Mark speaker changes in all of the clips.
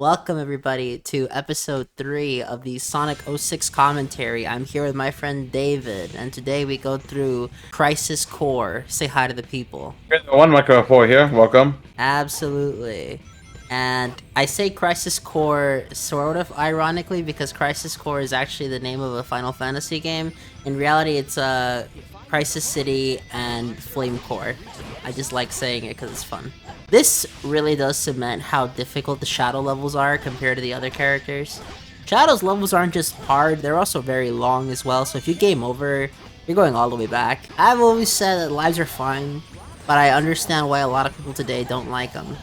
Speaker 1: Welcome everybody to episode 3 of the Sonic 06 commentary. I'm here with my friend David, and today we go through Crisis Core. Say hi to the people.
Speaker 2: One Micro 4 here, welcome.
Speaker 1: Absolutely. And I say Crisis Core sort of ironically because Crisis Core is actually the name of a Final Fantasy game. In reality, it's Crisis City and Flame Core. I just like saying it because it's fun. This really does cement how difficult the Shadow levels are compared to the other characters. Shadow's levels aren't just hard, they're also very long as well, so if you game over, you're going all the way back. I've always said that lives are fine, but I understand why a lot of people today don't like them.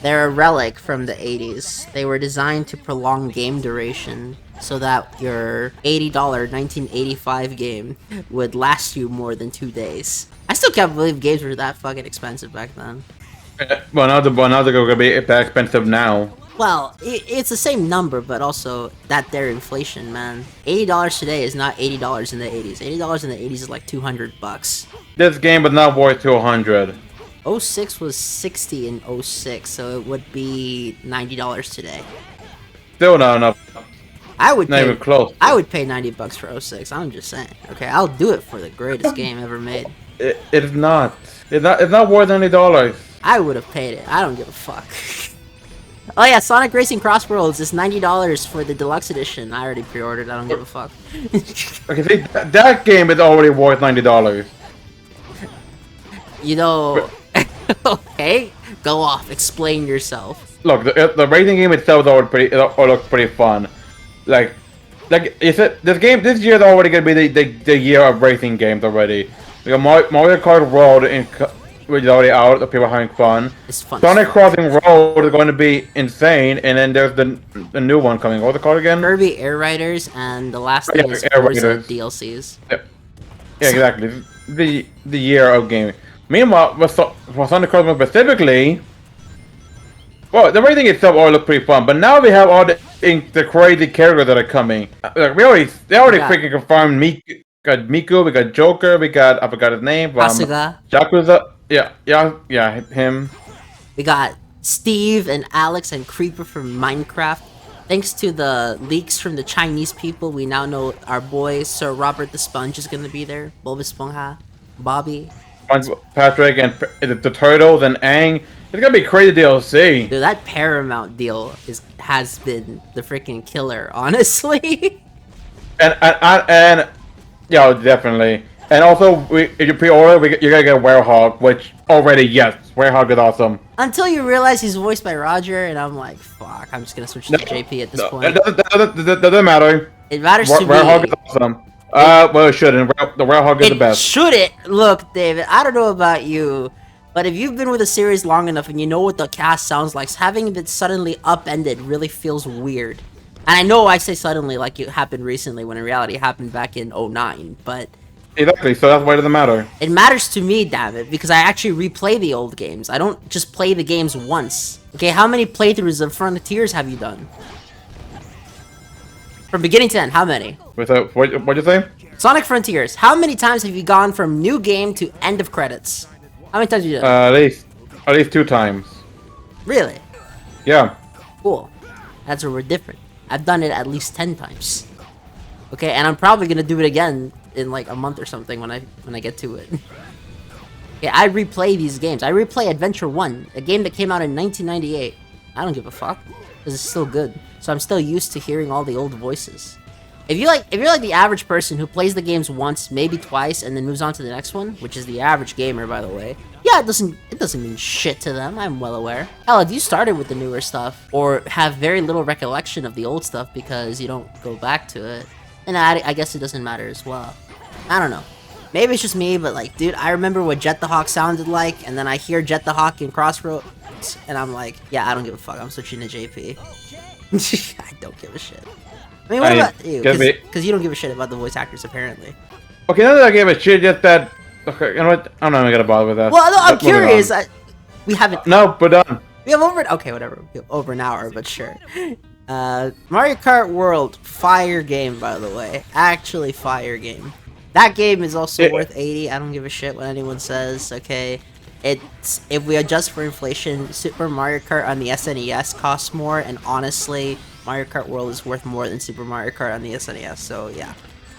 Speaker 1: They're a relic from the 80s. They were designed to prolong game duration so that your $80 1985 game would last you more than 2 days. I still can't believe games were that fucking expensive back then.
Speaker 2: Now they're going to be that expensive now.
Speaker 1: Well, it's the same number, but also that they're inflation, man. $80 today is not $80 in the 80s. $80 in the 80s is like $200.
Speaker 2: This game was not worth 200.
Speaker 1: 06 was 60 in 06, so it would be $90 today.
Speaker 2: Still not enough.
Speaker 1: I would
Speaker 2: not
Speaker 1: pay,
Speaker 2: even close.
Speaker 1: I would pay $90 for 06. I'm just saying. Okay, I'll do it for the greatest game ever made.
Speaker 2: It's not. It's not worth $90.
Speaker 1: I would have paid it. I don't give a fuck. Oh yeah, Sonic Racing Cross Worlds is $90 for the deluxe edition. I already pre-ordered. I don't give a fuck.
Speaker 2: Okay, see, that game is already worth $90.
Speaker 1: You know, okay, go off. Explain yourself.
Speaker 2: Look, the racing game itself is already looks pretty fun. Like is it this year is already gonna be the year of racing games already. Like Mario Kart World which is already out, the people having fun.
Speaker 1: It's fun.
Speaker 2: Sonic Crossing Road is going to be insane, and then there's the new one coming. What's it called again?
Speaker 1: Kirby Air Riders, and the last thing is Forza DLCs.
Speaker 2: Yeah, exactly. The year of gaming. Meanwhile, for Sonic Crossing specifically, well, the racing itself all look pretty fun, but now we have all the crazy characters that are coming. They already freaking confirmed Miku. Got Miku, we got Joker, we got I forgot his name.
Speaker 1: Asuga.
Speaker 2: Yakuza. Yeah, him.
Speaker 1: We got Steve and Alex and Creeper from Minecraft. Thanks to the leaks from the Chinese people, we now know our boy Sir Robert the Sponge is gonna be there. Bob Esponja, Bobby,
Speaker 2: Patrick, and the Turtles and Aang. It's gonna be crazy DLC.
Speaker 1: Dude, that Paramount deal has been the freaking killer, honestly.
Speaker 2: and yeah, definitely. And also, if you pre-order, you're gonna get Hedgehog, which already, yes, Hedgehog is awesome.
Speaker 1: Until you realize he's voiced by Roger, and I'm like, fuck, I'm just gonna switch to JP at this point.
Speaker 2: It doesn't matter.
Speaker 1: It matters to me.
Speaker 2: Hedgehog is awesome. Well, it shouldn't. The Hedgehog is the best.
Speaker 1: Shouldn't. Look, David, I don't know about you, but if you've been with a series long enough and you know what the cast sounds like, having it suddenly upended really feels weird. And I know I say suddenly like it happened recently, when in reality it happened back in 09, but...
Speaker 2: Exactly, so that's why it doesn't matter.
Speaker 1: It matters to me, damn it, because I actually replay the old games. I don't just play the games once. Okay, how many playthroughs of Frontiers have you done? From beginning to end, how many?
Speaker 2: What'd you say?
Speaker 1: Sonic Frontiers, how many times have you gone from new game to end of credits? How many times have you done?
Speaker 2: At least 2 times.
Speaker 1: Really?
Speaker 2: Yeah.
Speaker 1: Cool. That's where we're different. I've done it at least 10 times. Okay, and I'm probably gonna do it again in like a month or something when I get to it. Okay, I replay these games. I replay Adventure 1, a game that came out in 1998. I don't give a fuck, because it's still good. So I'm still used to hearing all the old voices. If you're like the average person who plays the games once, maybe twice, and then moves on to the next one, which is the average gamer, by the way, yeah, it doesn't mean shit to them, I'm well aware. Hell, if you started with the newer stuff, or have very little recollection of the old stuff because you don't go back to it, then I guess it doesn't matter as well. I don't know. Maybe it's just me, but like, dude, I remember what Jet the Hawk sounded like, and then I hear Jet the Hawk in Crossroads, and I'm like, yeah, I don't give a fuck, I'm switching to JP. I don't give a shit. I mean, what about you? Because you don't give a shit about the voice actors, apparently.
Speaker 2: Okay, not that I gave a shit, just that... Okay, you know what? I'm not even gonna bother with that.
Speaker 1: Well, no, I'm curious. We haven't...
Speaker 2: No, we're done.
Speaker 1: We have over... Okay, whatever. We have over an hour, but sure. Mario Kart World, fire game, by the way. Actually fire game. That game is also worth 80. I don't give a shit what anyone says, okay? it's if we adjust for inflation, Super Mario Kart on the SNES costs more, and honestly, Mario Kart World is worth more than Super Mario Kart on the SNES. So yeah,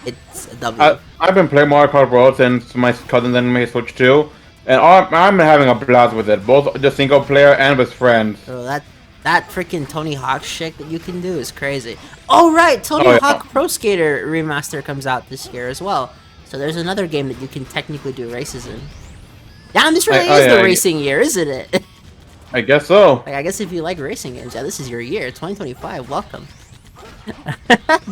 Speaker 1: it's a W.
Speaker 2: I've been playing Mario Kart World since my cousin then made Switch 2, and I'm having a blast with it, both the single player and with friends.
Speaker 1: Bro, that freaking Tony Hawk shit that you can do is crazy. Oh right, Tony Hawk Pro Skater Remaster comes out this year as well. So there's another game that you can technically do races in. Damn, this really is the racing year, isn't it?
Speaker 2: I guess so.
Speaker 1: Like, I guess if you like racing games, yeah, this is your year. 2025, welcome.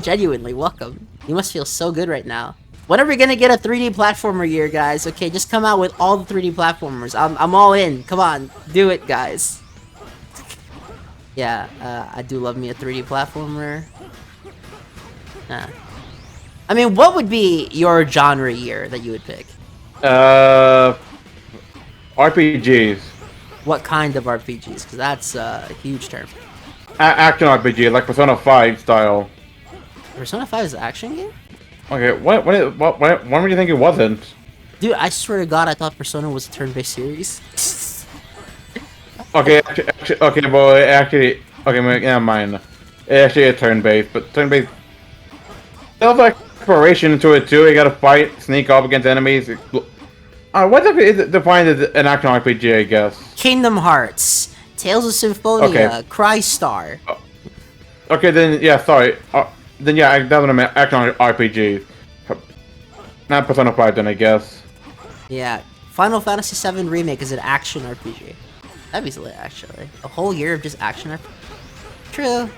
Speaker 1: Genuinely, welcome. You must feel so good right now. When are we gonna get a 3D platformer year, guys? Okay, just come out with all the 3D platformers. I'm all in. Come on, do it, guys. Yeah, I do love me a 3D platformer. I mean, what would be your genre year that you would pick?
Speaker 2: RPGs.
Speaker 1: What kind of RPGs? Because that's a huge term.
Speaker 2: Action RPG, like Persona 5 style.
Speaker 1: Persona 5 is an action game?
Speaker 2: Okay, when do you think it wasn't?
Speaker 1: Dude, I swear to God, I thought Persona was a turn-based series.
Speaker 2: Okay, okay, never mind. It actually is turn-based, but turn-based... There's like exploration into it too. You gotta fight, sneak up against enemies. What is it defined as an action RPG, I guess?
Speaker 1: Kingdom Hearts, Tales of Symphonia,
Speaker 2: Okay.
Speaker 1: Crystar.
Speaker 2: Okay, then, yeah, sorry. Then, yeah, that's what I meant. Action RPG. Not Persona 5, then, I guess.
Speaker 1: Yeah, Final Fantasy VII Remake is an action RPG. That'd be lit, actually. A whole year of just action RPG. True.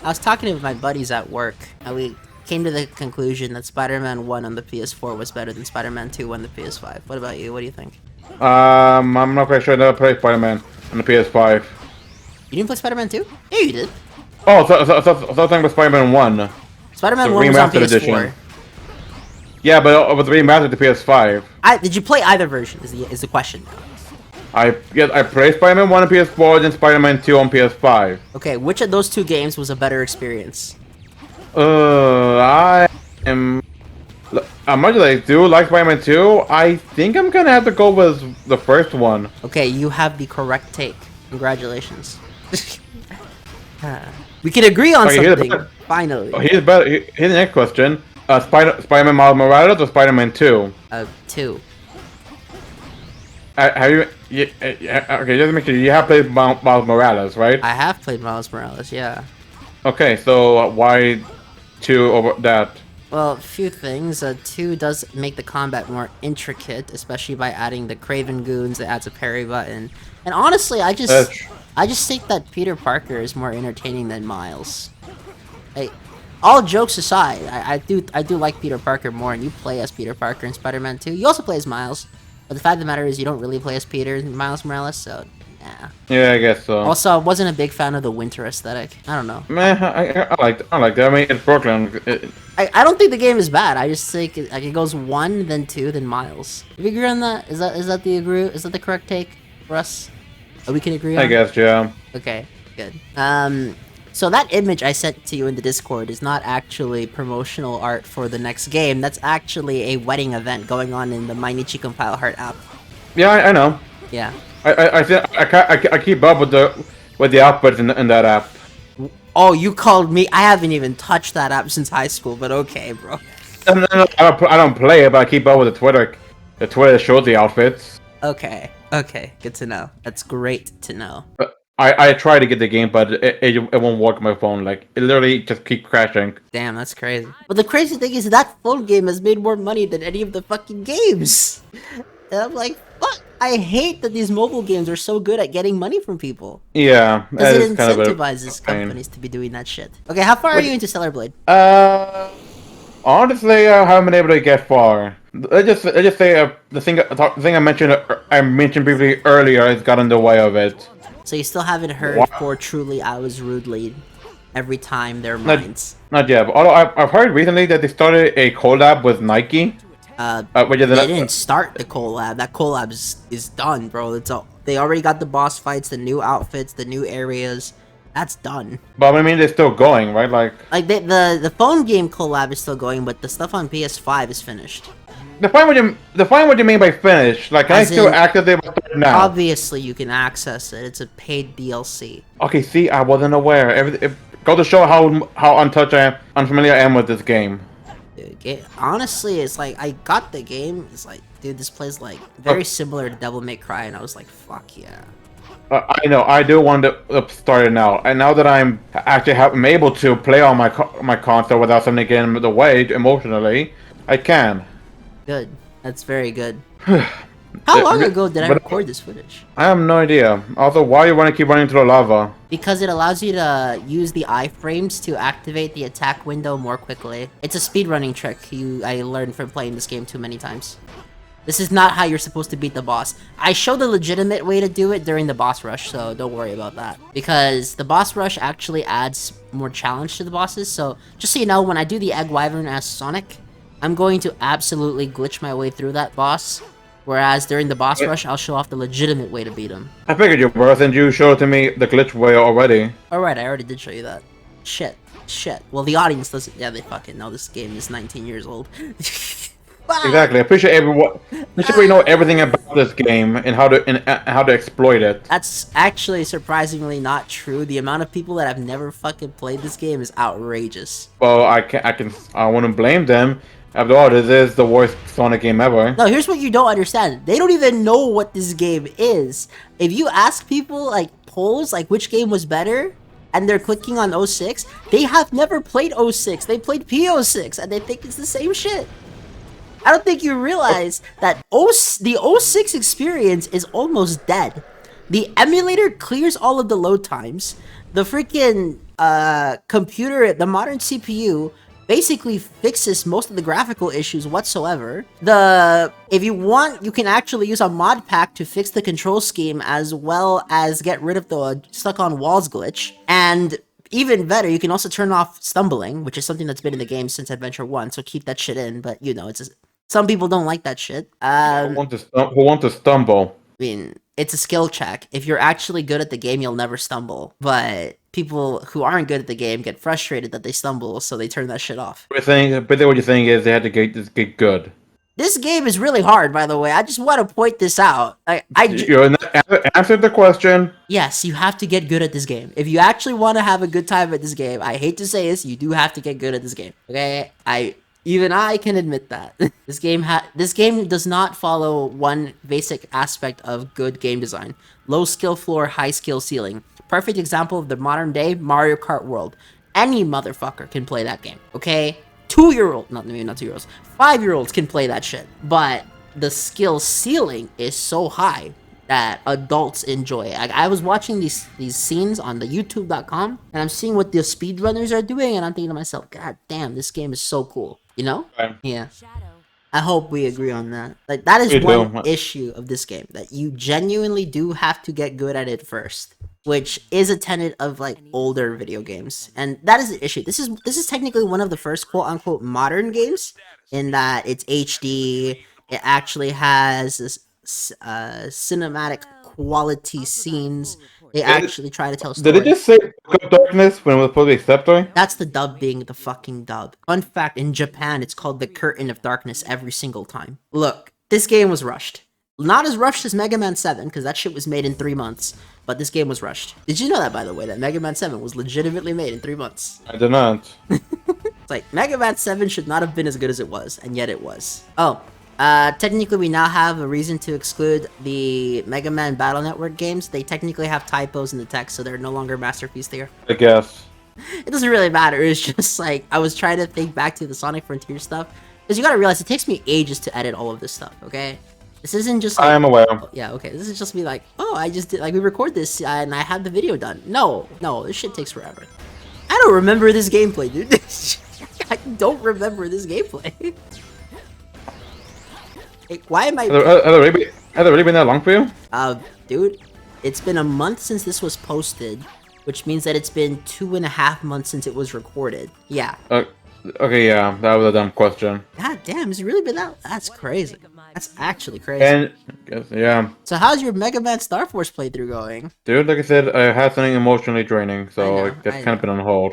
Speaker 1: I was talking to my buddies at work, and we came to the conclusion that Spider-Man 1 on the PS4 was better than Spider-Man 2 on the PS5. What about you? What do you think?
Speaker 2: I'm not quite sure I never played Spider-Man on the PS5.
Speaker 1: You didn't play Spider-Man 2? Yeah, you did.
Speaker 2: Oh, so I was talking about Spider-Man 1.
Speaker 1: Spider-Man 1 was on PS4.
Speaker 2: Edition. Yeah, but it was remastered to PS5.
Speaker 1: Did you play either version, is the question now.
Speaker 2: I played Spider-Man 1 on PS4, then Spider-Man 2 on PS5.
Speaker 1: Okay, which of those two games was a better experience?
Speaker 2: I am... As much as I do like Spider-Man 2, I think I'm gonna have to go with the first one.
Speaker 1: Okay, you have the correct take. Congratulations. We can agree on something, finally.
Speaker 2: Here's the next question. Spider-Man Miles Morales or Spider-Man 2?
Speaker 1: 2.
Speaker 2: Have you... okay, just make sure you have played Miles Morales, right?
Speaker 1: I have played Miles Morales, yeah.
Speaker 2: Okay, so why 2 over that?
Speaker 1: Well, a few things. 2 does make the combat more intricate, especially by adding the Craven Goons that adds a parry button. And honestly, I just think that Peter Parker is more entertaining than Miles. Hey, all jokes aside, I do like Peter Parker more, and you play as Peter Parker in Spider-Man 2. You also play as Miles, but the fact of the matter is you don't really play as Peter in Miles Morales, so yeah.
Speaker 2: Yeah, I guess so.
Speaker 1: Also, I wasn't a big fan of the winter aesthetic. I don't know.
Speaker 2: Man, I like that. I mean, it's Brooklyn.
Speaker 1: I don't think the game is bad. I just think it goes 1, then 2, then Miles. Do we agree on that? Is that the correct take for us? Oh, we can agree on?
Speaker 2: I guess, yeah.
Speaker 1: Okay, good. So that image I sent to you in the Discord is not actually promotional art for the next game. That's actually a wedding event going on in the Mainichi Compile Heart app.
Speaker 2: Yeah, I know.
Speaker 1: Yeah.
Speaker 2: I keep up with the outputs in that app.
Speaker 1: Oh, you called me? I haven't even touched that app since high school, but okay, bro.
Speaker 2: No, I don't play it, but I keep up with the Twitter. The Twitter shows the outfits.
Speaker 1: Okay, good to know. That's great to know.
Speaker 2: But I try to get the game, but it won't work on my phone. Like, it literally just keeps crashing.
Speaker 1: Damn, that's crazy. But the crazy thing is that phone game has made more money than any of the fucking games. And I'm like, fuck. I hate that these mobile games are so good at getting money from people.
Speaker 2: Yeah,
Speaker 1: because it incentivizes companies to be doing that shit. Okay, how far are you into Stellar Blade?
Speaker 2: Honestly, I haven't been able to get far. I just say the thing I mentioned briefly earlier has got in the way of it.
Speaker 1: So you still haven't heard for Truly I Was Rudely every time their minds?
Speaker 2: Not yet, but although I've heard recently that they started a collab with Nike.
Speaker 1: They didn't start the collab. That collab is done, bro. They already got the boss fights, the new outfits, the new areas. That's done.
Speaker 2: But I mean, they're still going, right? Like
Speaker 1: the phone game collab is still going, but the stuff on PS5 is finished.
Speaker 2: define what you mean by finish. Like, can I
Speaker 1: As
Speaker 2: still
Speaker 1: in,
Speaker 2: access it now?
Speaker 1: obviously you can access it. It's a paid DLC.
Speaker 2: Okay, see, I wasn't aware. It go to show how unfamiliar I am with this game.
Speaker 1: Dude, honestly, it's like I got the game. It's like, dude, this plays like very
Speaker 2: Okay.
Speaker 1: similar to Devil May Cry, and I was like, fuck yeah.
Speaker 2: I know, I do want to start it now, and now that I'm able to play on my console without something getting in the way emotionally, I can.
Speaker 1: Good. That's very good. How long ago did I record this footage?
Speaker 2: I have no idea. Also, why you want to keep running through the lava?
Speaker 1: Because it allows you to use the iframes to activate the attack window more quickly. It's a speedrunning trick I learned from playing this game too many times. This is not how you're supposed to beat the boss. I showed the legitimate way to do it during the boss rush, so don't worry about that. Because the boss rush actually adds more challenge to the bosses, so just so you know, when I do the Egg Wyvern as Sonic, I'm going to absolutely glitch my way through that boss. Whereas during the boss rush, I'll show off the legitimate way to beat him.
Speaker 2: I figured you were, since you showed to me the glitch way already.
Speaker 1: Alright, I already did show you that. Shit. Well, the audience doesn't. Yeah, they fucking know this game is 19 years old.
Speaker 2: Exactly. I appreciate everyone. I should we know everything about this game and how to exploit it.
Speaker 1: That's actually surprisingly not true. The amount of people that have never fucking played this game is outrageous.
Speaker 2: Well, I wouldn't blame them. After all, this is the worst Sonic game ever.
Speaker 1: No, here's what you don't understand. They don't even know what this game is. If you ask people, like, polls, like, which game was better, and they're clicking on 06, they have never played 06. They played P06, and they think it's the same shit. I don't think you realize that the 06 experience is almost dead. The emulator clears all of the load times. The freaking computer, the modern CPU, basically fixes most of the graphical issues whatsoever. If you want, you can actually use a mod pack to fix the control scheme as well as get rid of the stuck on walls glitch. And even better, you can also turn off stumbling, which is something that's been in the game since Adventure 1, so keep that shit in, but you know, some people don't like that shit.
Speaker 2: Who want to stumble?
Speaker 1: I mean, it's a skill check. If you're actually good at the game, you'll never stumble. But people who aren't good at the game get frustrated that they stumble, so they turn that shit off.
Speaker 2: But what you're saying is they had to get good.
Speaker 1: This game is really hard, by the way. I just want to point this out.
Speaker 2: You answered the question.
Speaker 1: Yes, you have to get good at this game. If you actually want to have a good time at this game, I hate to say this, you do have to get good at this game. Okay? Even I can admit that. This game does not follow one basic aspect of good game design. Low skill floor, high skill ceiling. Perfect example of the modern day Mario Kart world. Any motherfucker can play that game, okay? 2-year-old, not 2-year-olds, 5-year-olds can play that shit. But the skill ceiling is so high that adults enjoy. I was watching these scenes on the YouTube.com, and I'm seeing what the speedrunners are doing, and I'm thinking to myself, God damn, this game is so cool. You know?
Speaker 2: Okay.
Speaker 1: Yeah. I hope we agree on that. Like, that is one issue of this game, that you genuinely do have to get good at it first, which is a tenet of, like, older video games. And that is the issue. This is technically one of the first quote-unquote modern games, in that it's HD, it actually has this cinematic quality scenes. They actually try to tell story.
Speaker 2: Did it just say Book of Darkness when it was supposed to be Scepter?
Speaker 1: That's the dub being the fucking dub. Fun fact, in Japan, it's called the Curtain of Darkness every single time. Look, this game was rushed. Not as rushed as Mega Man 7, because that shit was made in 3 months. But this game was rushed. Did you know that, by the way, that Mega Man 7 was legitimately made in 3 months?
Speaker 2: I did not.
Speaker 1: It's like, Mega Man 7 should not have been as good as it was, and yet it was. Oh. Technically, we now have a reason to exclude the Mega Man Battle Network games. They technically have typos in the text, so they're no longer Masterpiece tier.
Speaker 2: I guess.
Speaker 1: It doesn't really matter. It's just like, I was trying to think back to the Sonic Frontier stuff. Because you gotta realize, it takes me ages to edit all of this stuff, okay? This isn't just like...
Speaker 2: I am aware.
Speaker 1: Yeah, okay. This is just me like, oh, I just did... Like, we record this, and I had the video done. No, this shit takes forever. I don't remember this gameplay, dude. I don't remember this gameplay. Hey, why am I...
Speaker 2: Has it really been that long for you?
Speaker 1: Dude, it's been a month since this was posted, which means that it's been 2.5 months since it was recorded. Yeah.
Speaker 2: Okay, yeah, that was a dumb question.
Speaker 1: God damn, has it really been that? That's crazy. That's actually crazy.
Speaker 2: And, yeah.
Speaker 1: So how's your Mega Man Star Force playthrough going?
Speaker 2: Dude, like I said, I had something emotionally draining, so it's kind of been on hold.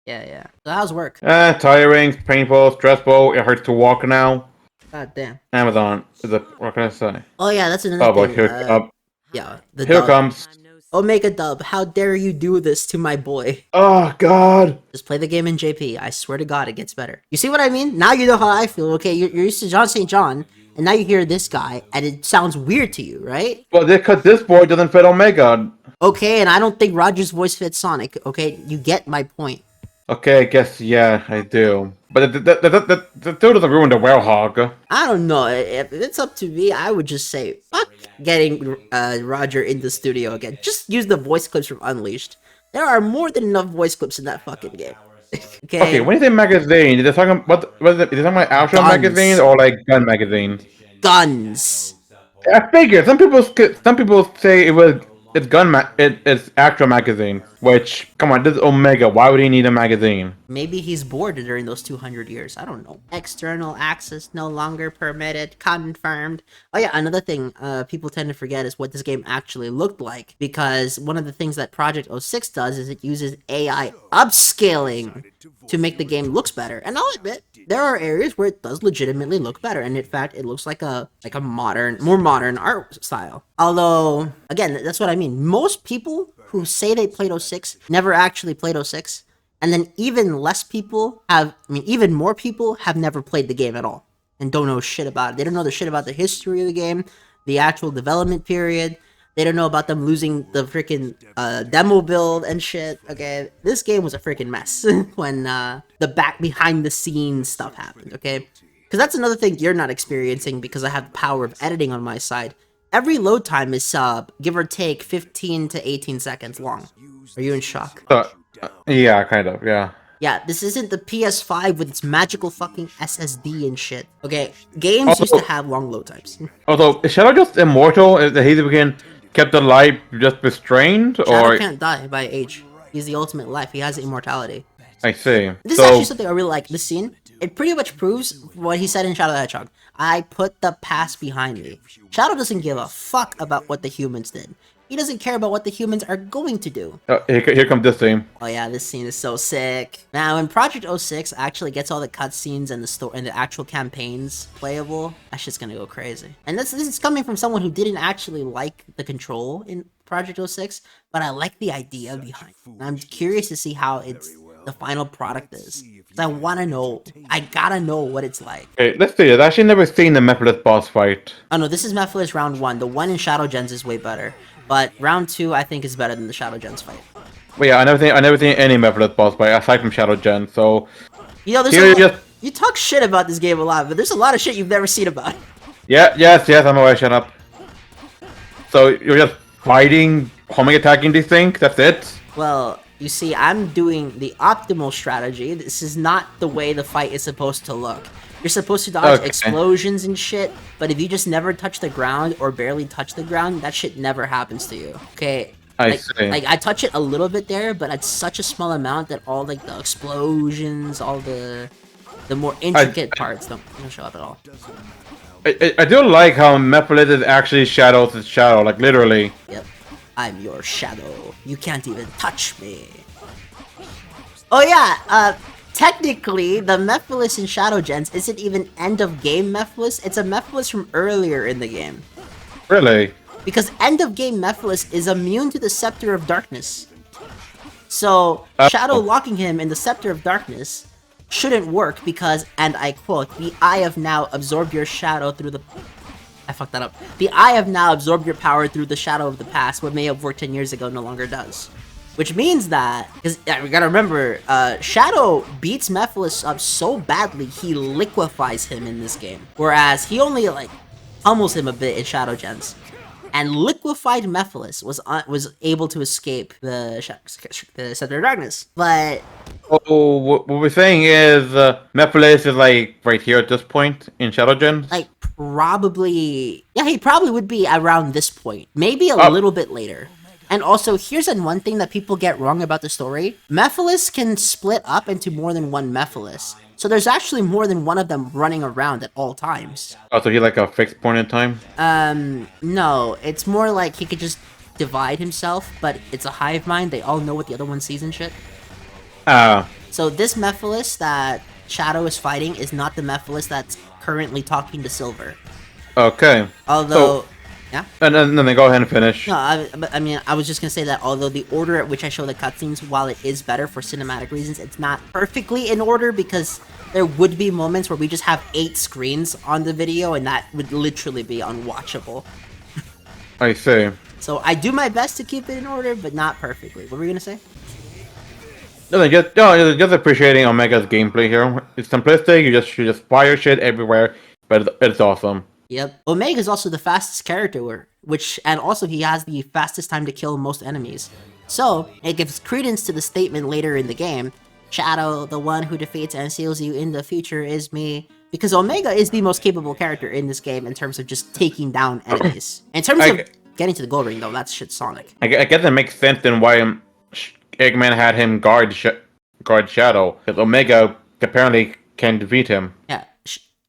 Speaker 1: Yeah. So how's work?
Speaker 2: Tiring, painful, stressful, it hurts to walk now.
Speaker 1: God damn.
Speaker 2: Amazon is a, what can I say?
Speaker 1: Oh yeah, that's another
Speaker 2: Oh boy,
Speaker 1: thing. Yeah, the
Speaker 2: here it
Speaker 1: dub.
Speaker 2: comes.
Speaker 1: Omega dub, how dare you do this to my boy?
Speaker 2: Oh god.
Speaker 1: Just play the game in JP. I swear to God, it gets better. You see what I mean? Now you know how I feel. Okay, you're used to John St. John, and now you hear this guy, and it sounds weird to you, right?
Speaker 2: Well, because this boy doesn't fit Omega.
Speaker 1: Okay, and I don't think Roger's voice fits Sonic. Okay, you get my point.
Speaker 2: Okay, I guess yeah, I do. But the still doesn't ruin the Werehog.
Speaker 1: I don't know. If it's up to me, I would just say fuck getting Roger in the studio again. Just use the voice clips from Unleashed. There are more than enough voice clips in that fucking game. Okay.
Speaker 2: Okay, when you say magazine, is it talking what is it? Is it talking about actual
Speaker 1: Guns.
Speaker 2: magazine or like gun magazine?
Speaker 1: Guns.
Speaker 2: I figured some people say it's it's actual magazine. Which come on, this is Omega. Why would he need a magazine?
Speaker 1: Maybe he's bored during those 200 years. I don't know. External access no longer permitted. Confirmed. Oh yeah, another thing people tend to forget is what this game actually looked like. Because one of the things that Project 06 does is it uses AI upscaling to make the game looks better. And I'll admit, there are areas where it does legitimately look better. And in fact, it looks like a more modern art style. Although, again, that's what I mean. Most people who say they played 06 never actually played 06. And then even more people have never played the game at all and don't know shit about it. They don't know the shit about the history of the game, the actual development period. They don't know about them losing the freaking demo build and shit. Okay, this game was a freaking mess when the behind the scenes stuff happened. Okay, because that's another thing you're not experiencing because I have the power of editing on my side. Every load time is give or take 15 to 18 seconds long. Are you in shock?
Speaker 2: Yeah, kind of, yeah.
Speaker 1: Yeah, this isn't the PS5 with its magical fucking SSD and shit. Okay, games used to have long load times.
Speaker 2: Also, is Shadow just immortal? Is he again kept alive, just restrained,
Speaker 1: Shadow
Speaker 2: or
Speaker 1: can't die by age. He's the ultimate life. He has immortality.
Speaker 2: I see.
Speaker 1: This is actually something I really like. This scene, it pretty much proves what he said in Shadow the Hedgehog. I put the past behind me. Shadow doesn't give a fuck about what the humans did. He doesn't care about what the humans are going to do.
Speaker 2: Here comes this scene.
Speaker 1: Oh yeah, this scene is so sick. Now, when Project 06 actually gets all the cutscenes and the story and the actual campaigns playable, that shit's gonna go crazy. And this is coming from someone who didn't actually like the control in Project 06, but I like the idea behind it. And I'm curious to see how the final product is. I want to know. I gotta know what it's like.
Speaker 2: Okay, let's see. I've actually never seen the Mephiles boss fight.
Speaker 1: Oh no, this is Mephiles round 1. The one in Shadow Gens is way better. But round 2, I think, is better than the Shadow Gens fight.
Speaker 2: But yeah, I never seen any Mephiles boss fight aside from Shadow Gen. So
Speaker 1: you know, you talk shit about this game a lot, but there's a lot of shit you've never seen about it.
Speaker 2: Yeah, yes, I'm aware. Shut up. So you're just fighting, homing attacking these things. That's it.
Speaker 1: Well, you see, I'm doing the optimal strategy. This is not the way the fight is supposed to look. You're supposed to dodge explosions and shit, but if you just never touch the ground or barely touch the ground, that shit never happens to you. Okay?
Speaker 2: I see.
Speaker 1: Like, I touch it a little bit there, but it's such a small amount that all, like, the explosions, all the more intricate parts don't show up at all.
Speaker 2: I do like how Mephiles is actually Shadow's shadow, like, literally.
Speaker 1: Yep. I'm your shadow. You can't even touch me. Oh yeah, technically, the Mephiles in Shadow Gens isn't even end-of-game Mephiles, it's a Mephiles from earlier in the game.
Speaker 2: Really?
Speaker 1: Because end-of-game Mephiles is immune to the Scepter of Darkness. So, Shadow locking him in the Scepter of Darkness shouldn't work because, and I quote, the eye have now absorbed your shadow through the... I fucked that up. The eye have now absorbed your power through the shadow of the past. What may have worked 10 years ago no longer does. Which means that, because we gotta remember, Shadow beats Mephiles up so badly, he liquefies him in this game. Whereas he only, like, pummels him a bit in Shadow Gens. And liquefied Mephiles was able to escape the Scepter of Darkness. But...
Speaker 2: Oh, what we're saying is Mephiles is, like, right here at this point in Shadow Gens?
Speaker 1: Like, probably... Yeah, he probably would be around this point. Maybe a little bit later. And also, here's one thing that people get wrong about the story. Mephiles can split up into more than one Mephiles. So there's actually more than one of them running around at all times.
Speaker 2: Oh, so he's like a fixed point in time?
Speaker 1: No. It's more like he could just divide himself, but it's a hive mind. They all know what the other one sees and shit. So this Mephiles that Shadow is fighting is not the Mephiles that's currently talking to Silver.
Speaker 2: Okay.
Speaker 1: Although,
Speaker 2: So,
Speaker 1: yeah.
Speaker 2: and then go ahead and finish.
Speaker 1: No, I mean, I was just gonna say that although the order at which I show the cutscenes, while it is better for cinematic reasons, it's not perfectly in order because there would be moments where we just have 8 screens on the video, and that would literally be unwatchable.
Speaker 2: I see.
Speaker 1: So I do my best to keep it in order, but not perfectly. What were you gonna say?
Speaker 2: No, just appreciating Omega's gameplay here. It's simplistic. You just fire shit everywhere, but it's awesome.
Speaker 1: Yep. Omega is also the fastest character, and also he has the fastest time to kill most enemies. So, it gives credence to the statement later in the game, Shadow, the one who defeats and seals you in the future, is me. Because Omega is the most capable character in this game in terms of just taking down enemies. In terms of getting to the gold ring, though, that's shit Sonic.
Speaker 2: I guess it makes sense then why Eggman had him guard Shadow, because Omega apparently can defeat him.
Speaker 1: Yeah.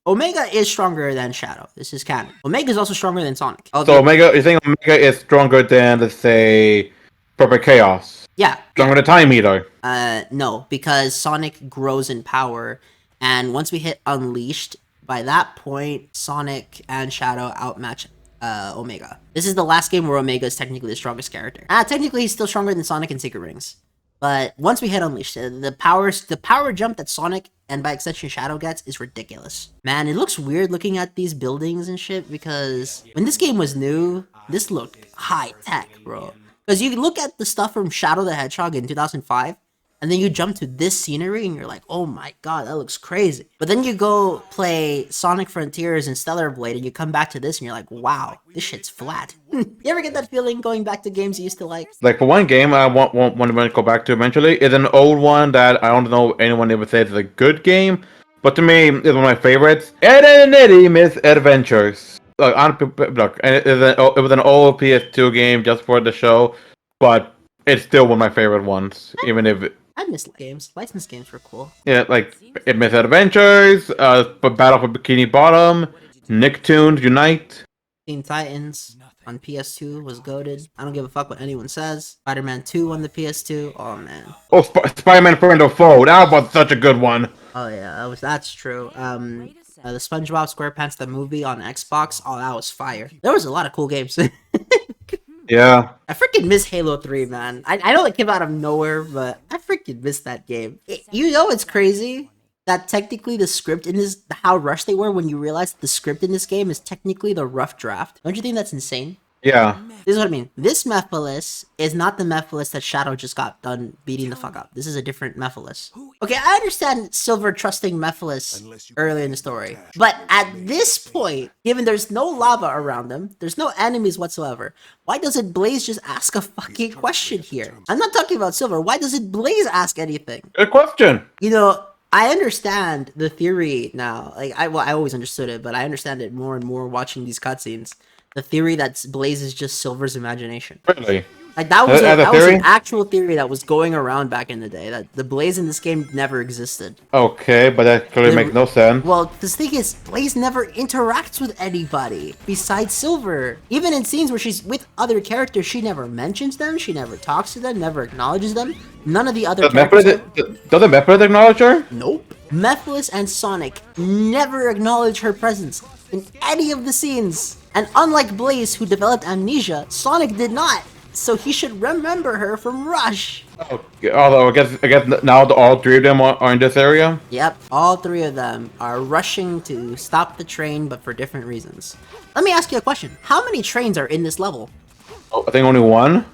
Speaker 1: Omega is stronger than Shadow. This is canon. Omega is also stronger than Sonic.
Speaker 2: So you think Omega is stronger than, let's say, Perfect Chaos?
Speaker 1: Yeah.
Speaker 2: Stronger than Time Eater?
Speaker 1: No, because Sonic grows in power, and once we hit Unleashed, by that point, Sonic and Shadow outmatch Omega. This is the last game where Omega is technically the strongest character. Technically he's still stronger than Sonic in Secret Rings. But once we hit Unleashed, the power jump that Sonic, and by extension Shadow, gets is ridiculous. Man, it looks weird looking at these buildings and shit, because when this game was new, this looked high-tech, bro. Because you look at the stuff from Shadow the Hedgehog in 2005, and then you jump to this scenery, and you're like, oh my god, that looks crazy. But then you go play Sonic Frontiers and Stellar Blade, and you come back to this, and you're like, wow, this shit's flat. You ever get that feeling going back to games you used to like?
Speaker 2: Like, for one game I want to go back to eventually, is an old one that I don't know anyone ever says is a good game, but to me, it's one of my favorites. Ed and Eddie Misadventures. Look, it was an old PS2 game just for the show, but it's still one of my favorite ones, even if
Speaker 1: I miss games. Licensed games were cool.
Speaker 2: Yeah, like Misadventures, Battle for Bikini Bottom, Nicktoons Unite.
Speaker 1: Teen Titans on PS2 was goated. I don't give a fuck what anyone says. Spider-Man 2 on the PS2. Oh man.
Speaker 2: Oh, Spider-Man Friend or Foe. That was such a good one.
Speaker 1: Oh yeah, that's true. The SpongeBob SquarePants the movie on Xbox. Oh, that was fire. There was a lot of cool games.
Speaker 2: Yeah.
Speaker 1: I freaking miss Halo 3, man. I know it came out of nowhere, but I freaking miss that game. You know it's crazy that technically the script in this, how rushed they were when you realize the script in this game is technically the rough draft. Don't you think that's insane?
Speaker 2: Yeah.
Speaker 1: This is what I mean. This Mephiles is not the Mephiles that Shadow just got done beating the fuck up. This is a different Mephiles. Okay, I understand Silver trusting Mephiles early in the story. But at this point, given there's no lava around them, there's no enemies whatsoever, why doesn't Blaze just ask a fucking question here? I'm not talking about Silver. Why doesn't Blaze ask anything?
Speaker 2: Good question.
Speaker 1: You know, I understand the theory now. Like, I always understood it, but I understand it more and more watching these cutscenes. The theory that Blaze is just Silver's imagination.
Speaker 2: Really?
Speaker 1: Like, that was an actual theory that was going around back in the day, that the Blaze in this game never existed.
Speaker 2: Okay, but that clearly makes no sense.
Speaker 1: Well, the thing is, Blaze never interacts with anybody besides Silver. Even in scenes where she's with other characters, she never mentions them, she never talks to them, never acknowledges them. None of the other characters...
Speaker 2: Does Mephiles acknowledge her?
Speaker 1: Nope. Mephiles and Sonic never acknowledge her presence in any of the scenes. And unlike Blaze, who developed amnesia, Sonic did not. So he should remember her from Rush.
Speaker 2: Okay, although I guess now all three of them are in this area?
Speaker 1: Yep, all three of them are rushing to stop the train, but for different reasons. Let me ask you a question. How many trains are in this level?
Speaker 2: Oh, I think only one.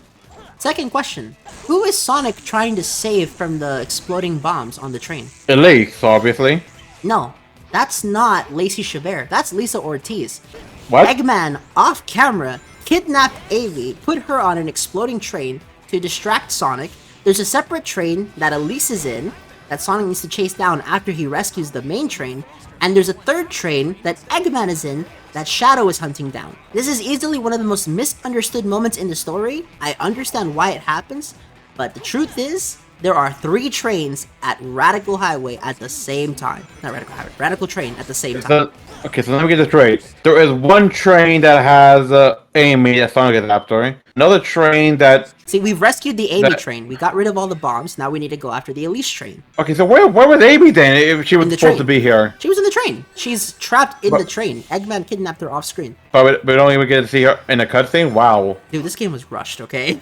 Speaker 1: Second question. Who is Sonic trying to save from the exploding bombs on the train?
Speaker 2: Elise, obviously.
Speaker 1: No, that's not Lacey Chabert. That's Lisa Ortiz.
Speaker 2: What?
Speaker 1: Eggman, off camera, kidnapped Avi, put her on an exploding train to distract Sonic. There's a separate train that Elise is in that Sonic needs to chase down after he rescues the main train. And there's a third train that Eggman is in that Shadow is hunting down. This is easily one of the most misunderstood moments in the story. I understand why it happens, but the truth is, there are 3 trains at Radical Highway at the same time. Not Radical Highway, Radical Train at the same time.
Speaker 2: Okay, so let me get this straight. There is one train that has Amy that Sonic is after. Another train that...
Speaker 1: See, we've rescued the Amy train. We got rid of all the bombs. Now we need to go after the Elise train.
Speaker 2: Okay, so where was Amy then if she was supposed to be here?
Speaker 1: She was in the train. train. She's trapped in
Speaker 2: But-
Speaker 1: the train. Eggman kidnapped her off screen.
Speaker 2: But we don't even get to see her in a cutscene. Wow.
Speaker 1: Dude, this game was rushed. Okay.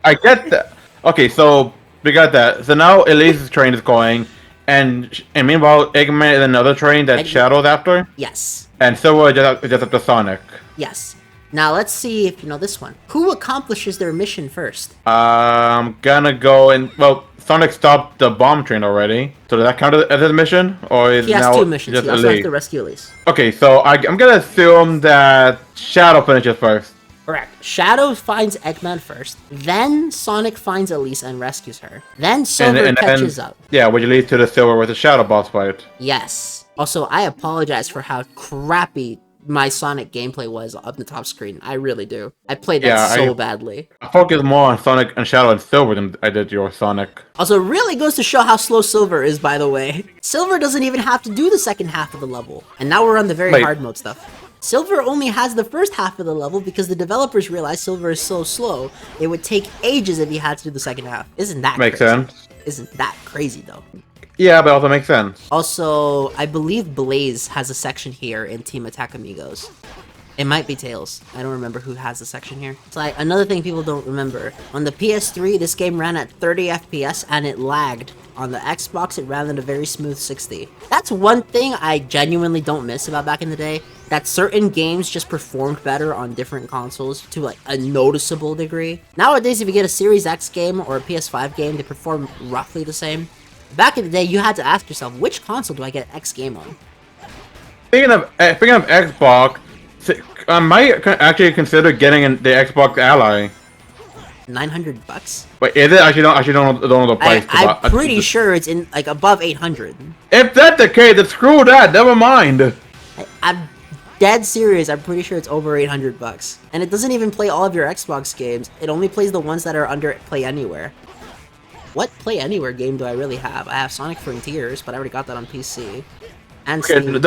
Speaker 2: I get that. Okay, so we got that. So now Elise's train is going, and meanwhile Eggman is another train that Shadow's after,
Speaker 1: Yes.
Speaker 2: and Silver is just after Sonic.
Speaker 1: Yes. Now let's see if you know this one. Who accomplishes their mission first?
Speaker 2: I'm gonna go and Sonic stopped the bomb train already. So does that count as his mission, or is
Speaker 1: He has
Speaker 2: now
Speaker 1: 2 missions.
Speaker 2: just
Speaker 1: He also has
Speaker 2: Elise?
Speaker 1: to rescue Elise.
Speaker 2: Okay, so I'm gonna assume that Shadow finishes first.
Speaker 1: Correct. Shadow finds Eggman first, then Sonic finds Elise and rescues her. Then Silver catches up.
Speaker 2: Yeah, which leads to the Silver with the Shadow boss fight.
Speaker 1: Yes. Also, I apologize for how crappy my Sonic gameplay was up the top screen. I really do. I played that so badly.
Speaker 2: I focus more on Sonic and Shadow and Silver than I did your Sonic.
Speaker 1: Also, it really goes to show how slow Silver is, by the way. Silver doesn't even have to do the second half of the level. And now we're on the very hard mode stuff. Silver only has the first half of the level because the developers realized Silver is so slow, it would take ages if he had to do the second half. Isn't that
Speaker 2: Makes
Speaker 1: crazy?
Speaker 2: sense.
Speaker 1: Isn't that crazy, though?
Speaker 2: Yeah, but also makes sense.
Speaker 1: Also, I believe Blaze has a section here in Team Attack Amigos. It might be Tails. I don't remember who has the section here. It's like another thing people don't remember. On the PS3, this game ran at 30 FPS and it lagged. On the Xbox, it ran at a very smooth 60. That's one thing I genuinely don't miss about back in the day. That certain games just performed better on different consoles to like a noticeable degree. Nowadays, if you get a Series X game or a PS5 game, they perform roughly the same. Back in the day, you had to ask yourself, which console do I get X game on?
Speaker 2: Speaking of Xbox, I might actually consider getting the Xbox Ally.
Speaker 1: $900?
Speaker 2: But is it? I actually don't know the price.
Speaker 1: I'm pretty sure it's in like above 800.
Speaker 2: If that's the case, then screw that. Never mind.
Speaker 1: I'm dead serious. I'm pretty sure it's over $800. And it doesn't even play all of your Xbox games. It only plays the ones that are under Play Anywhere. What Play Anywhere game do I really have? I have Sonic Frontiers, but I already got that on PC. And
Speaker 2: Okay,
Speaker 1: Steam.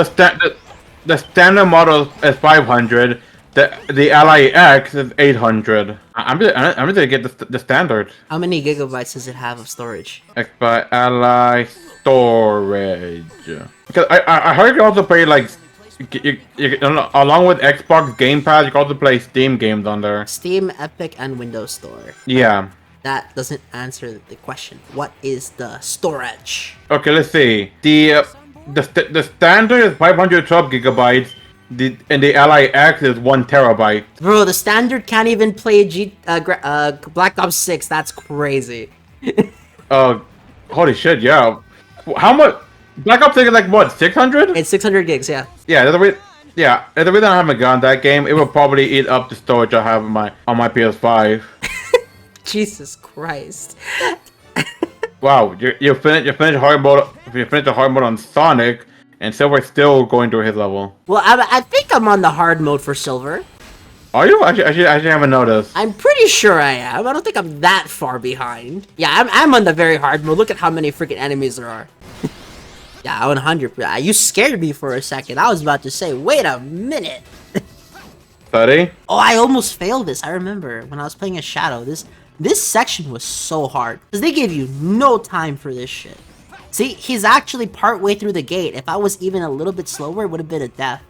Speaker 2: the standard model is 500. The Ally X is 800. I'm just gonna get the standard.
Speaker 1: How many gigabytes does it have of storage?
Speaker 2: Xbox Ally storage. Because I heard you can also play like along with Xbox Game Pass, you can also play Steam games on there.
Speaker 1: Steam, Epic, and Windows Store.
Speaker 2: Yeah.
Speaker 1: That doesn't answer the question. What is the storage?
Speaker 2: Okay, let's see. The standard is 512 gigabytes. And the Ally X is 1 terabyte.
Speaker 1: Bro, the standard can't even play Black Ops 6. That's crazy.
Speaker 2: Holy shit, yeah. How much? Black Ops 6 is like what, 600?
Speaker 1: It's 600 gigs, yeah.
Speaker 2: Yeah, that's the reason I haven't gotten that game. It will probably eat up the storage I have on my PS5.
Speaker 1: Jesus Christ.
Speaker 2: Wow, you finished hard mode. You finished the hard mode on Sonic, and Silver's still going through his level.
Speaker 1: Well, I think I'm on the hard mode for Silver.
Speaker 2: Are you? Actually, I haven't noticed.
Speaker 1: I'm pretty sure I am. I don't think I'm that far behind. Yeah, I'm on the very hard mode. Look at how many freaking enemies there are. Yeah, 100%. You scared me for a second. I was about to say, wait a minute.
Speaker 2: 30?
Speaker 1: Oh, I almost failed this. I remember when I was playing as Shadow. This section was so hard. Because they gave you no time for this shit. See, he's actually partway through the gate. If I was even a little bit slower, it would have been a death.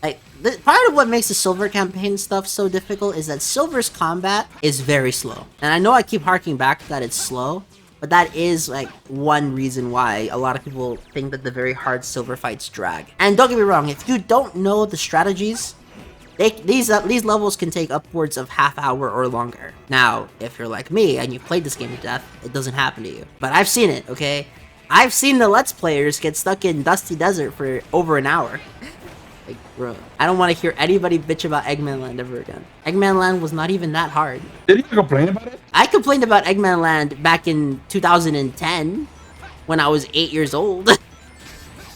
Speaker 1: Like, part of what makes the Silver campaign stuff so difficult is that Silver's combat is very slow. And I know I keep harking back that it's slow, but that is, like, one reason why a lot of people think that the very hard Silver fights drag. And don't get me wrong, if you don't know the strategies, these levels can take upwards of half hour or longer. Now, if you're like me and you played this game to death, it doesn't happen to you. But I've seen it, okay? I've seen the Let's Players get stuck in Dusty Desert for over an hour. Like, bro, I don't want to hear anybody bitch about Eggman Land ever again. Eggman Land was not even that hard.
Speaker 2: Did you complain about it?
Speaker 1: I complained about Eggman Land back in 2010 when I was 8 years old.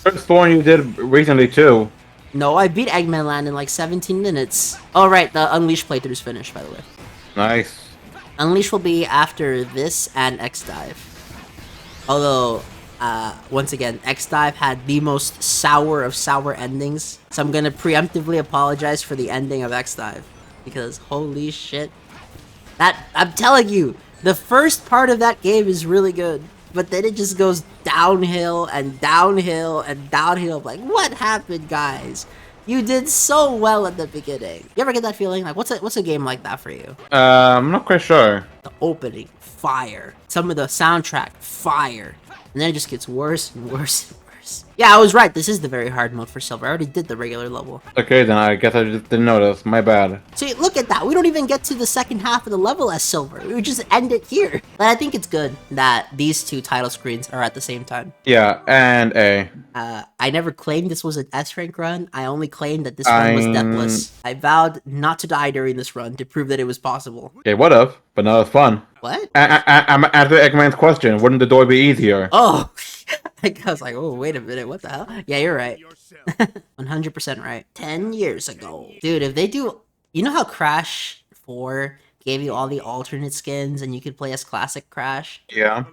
Speaker 2: First one you did recently too.
Speaker 1: No, I beat Eggman Land in like 17 minutes. Oh, right, the Unleash playthrough's finished, by the way.
Speaker 2: Nice.
Speaker 1: Unleash will be after this and X-Dive. Although, once again, X-Dive had the most sour of sour endings. So I'm gonna preemptively apologize for the ending of X-Dive. Because, holy shit. I'm telling you, the first part of that game is really good. But then it just goes downhill and downhill and downhill. Like, what happened, guys? You did so well at the beginning. You ever get that feeling? Like, what's a game like that for you?
Speaker 2: I'm not quite sure.
Speaker 1: The opening, fire. Some of the soundtrack, fire. And then it just gets worse and worse and worse. Yeah, I was right. This is the very hard mode for Silver. I already did the regular level.
Speaker 2: Okay, then I guess I just didn't notice. My bad.
Speaker 1: See, look at that. We don't even get to the second half of the level as Silver. We just end it here. But I think it's good that these two title screens are at the same time.
Speaker 2: Yeah, and A.
Speaker 1: I never claimed this was an S-rank run. I only claimed that this run was deathless. I vowed not to die during this run to prove that it was possible.
Speaker 2: Okay, what if? But now it's fun.
Speaker 1: What?
Speaker 2: I'm answering Eggman's question. Wouldn't the door be easier?
Speaker 1: Oh! I was like, oh, wait a minute, what the hell? Yeah, you're right. 100% right. 10 years ago. Dude, if they do... You know how Crash 4 gave you all the alternate skins and you could play as classic Crash?
Speaker 2: Yeah.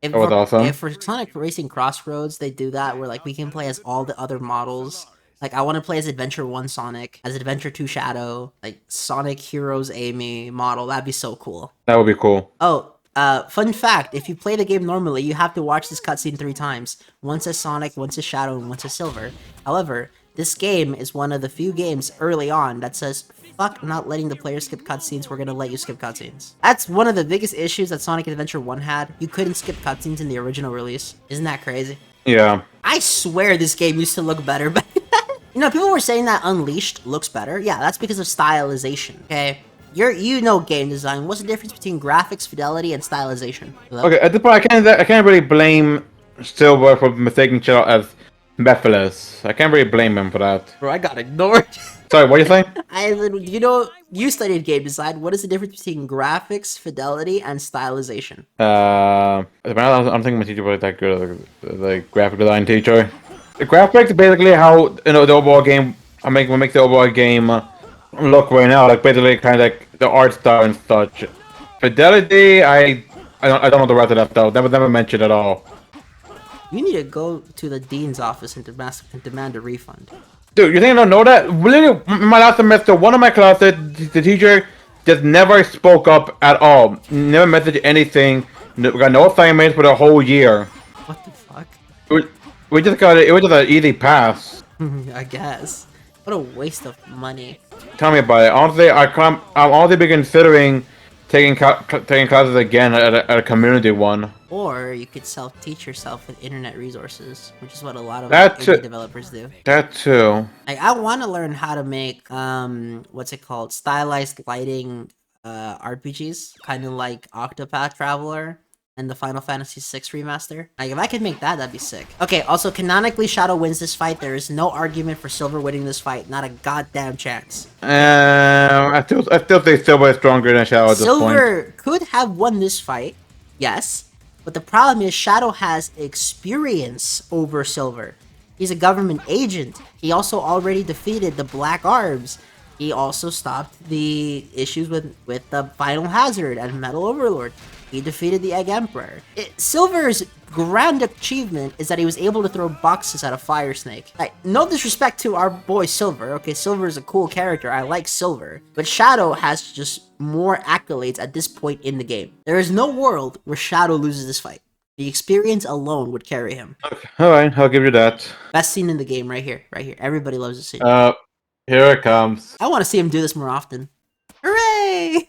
Speaker 1: If
Speaker 2: That was awesome.
Speaker 1: If for Sonic Racing Crossroads, they do that where, like, we can play as all the other models. Like, I want to play as Adventure 1 Sonic, as Adventure 2 Shadow, like, Sonic Heroes Amy model. That'd be so cool.
Speaker 2: That would be cool.
Speaker 1: Oh, fun fact, if you play the game normally, you have to watch this cutscene 3 times. Once as Sonic, once as Shadow, and once as Silver. However, this game is one of the few games early on that says, fuck not letting the player skip cutscenes, we're gonna let you skip cutscenes. That's one of the biggest issues that Sonic Adventure 1 had. You couldn't skip cutscenes in the original release. Isn't that crazy?
Speaker 2: Yeah.
Speaker 1: I swear this game used to look better back then. You know, people were saying that Unleashed looks better. Yeah, that's because of stylization, okay? You know game design. What's the difference between graphics, fidelity, and stylization? Hello?
Speaker 2: Okay, at this point, I can't really blame Silver for mistaking Shadow as Mephiles. I can't really blame him for that.
Speaker 1: Bro, I got ignored.
Speaker 2: Sorry, what are you saying?
Speaker 1: You know, you studied game design. What is the difference between graphics, fidelity, and stylization?
Speaker 2: I'm thinking my teacher was that good, like graphic design teacher. The graphics basically how the overall game. I make the overall game look right now, like basically kind of like the art style and such. Fidelity, I don't know the rest of that stuff. That was never mentioned at all.
Speaker 1: You need to go to the dean's office and demand a refund.
Speaker 2: Dude, you think I don't know that? Literally, in my last semester, one of my classes, the teacher just never spoke up at all. Never messaged anything. We got no assignments for the whole year.
Speaker 1: What the fuck?
Speaker 2: We just got it. It was just an easy pass.
Speaker 1: I guess. What a waste of money.
Speaker 2: Tell me about it. Honestly, I'm honestly be considering taking classes again at a community one.
Speaker 1: Or you could self-teach yourself with internet resources, which is what a lot of indie developers do.
Speaker 2: That too.
Speaker 1: Like, I want to learn how to make what's it called, stylized lighting RPGs, kind of like Octopath Traveler and the Final Fantasy VI remaster. Like, if I could make that, that'd be sick. Okay, also, canonically, Shadow wins this fight. There is no argument for Silver winning this fight. Not a goddamn chance.
Speaker 2: I still think Silver is stronger than Shadow at this point.
Speaker 1: Silver could have won this fight, yes. But the problem is Shadow has experience over Silver. He's a government agent. He also already defeated the Black Arbs. He also stopped the issues with the Final Hazard and Metal Overlord. He defeated the Egg Emperor. Silver's grand achievement is that he was able to throw boxes at a fire snake. Like, no disrespect to our boy Silver. Okay, Silver is a cool character. I like Silver. But Shadow has just more accolades at this point in the game. There is no world where Shadow loses this fight. The experience alone would carry him.
Speaker 2: Okay. Alright, I'll give you that.
Speaker 1: Best scene in the game right here. Right here. Everybody loves this scene.
Speaker 2: Here it comes.
Speaker 1: I want to see him do this more often. Hooray!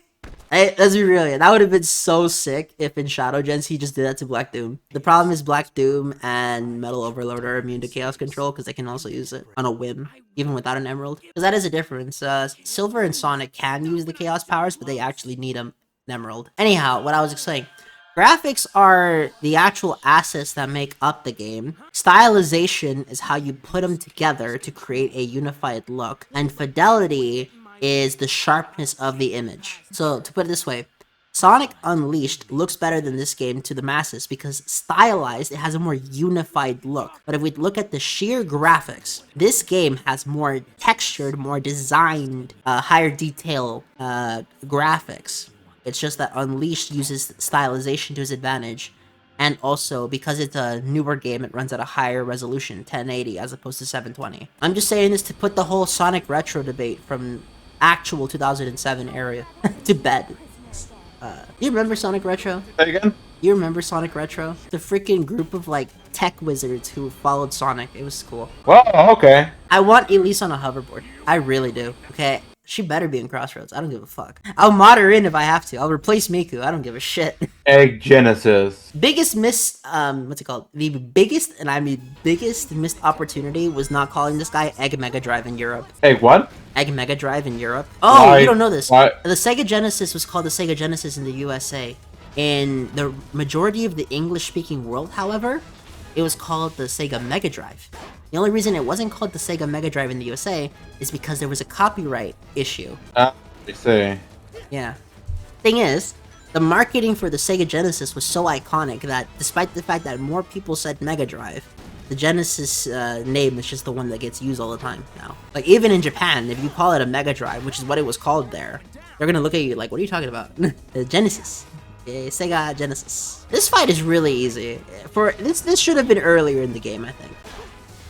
Speaker 1: Hey, let's be real, that would have been so sick if in Shadow Gens he just did that to Black Doom. The problem is Black Doom and Metal Overlord are immune to Chaos Control because they can also use it on a whim, even without an Emerald. Because that is a difference. Silver and Sonic can use the Chaos powers, but they actually need an Emerald. Anyhow, what I was saying. Graphics are the actual assets that make up the game. Stylization is how you put them together to create a unified look. And fidelity is the sharpness of the image. So, to put it this way, Sonic Unleashed looks better than this game to the masses because stylized, it has a more unified look. But if we look at the sheer graphics, this game has more textured, more designed, higher detail graphics. It's just that Unleashed uses stylization to its advantage. And also, because it's a newer game, it runs at a higher resolution, 1080 as opposed to 720. I'm just saying this to put the whole Sonic Retro debate from actual 2007 area to bed. You remember Sonic Retro?
Speaker 2: Say again?
Speaker 1: You remember Sonic Retro? The freaking group of like tech wizards who followed Sonic. It was cool.
Speaker 2: Well, okay.
Speaker 1: I want Elise on a hoverboard. I really do. Okay? She better be in Crossroads. I don't give a fuck. I'll mod her in if I have to. I'll replace Miku. I don't give a shit.
Speaker 2: Egg Genesis.
Speaker 1: Biggest missed, what's it called? The biggest, and I mean biggest missed opportunity was not calling this guy Egg Mega Drive in Europe.
Speaker 2: Egg what?
Speaker 1: Egg Mega Drive in Europe. Oh,
Speaker 2: Why?
Speaker 1: you don't know this.
Speaker 2: Why?
Speaker 1: The Sega Genesis was called the Sega Genesis in the USA. In the majority of the English-speaking world, however, it was called the Sega Mega Drive. The only reason it wasn't called the Sega Mega Drive in the USA is because there was a copyright issue.
Speaker 2: I see.
Speaker 1: Yeah. Thing is, the marketing for the Sega Genesis was so iconic that despite the fact that more people said Mega Drive, the Genesis name is just the one that gets used all the time now. Like, even in Japan, if you call it a Mega Drive, which is what it was called there, they're gonna look at you like, what are you talking about? The Genesis. Sega Genesis. This fight is really easy. For this should have been earlier in the game, I think.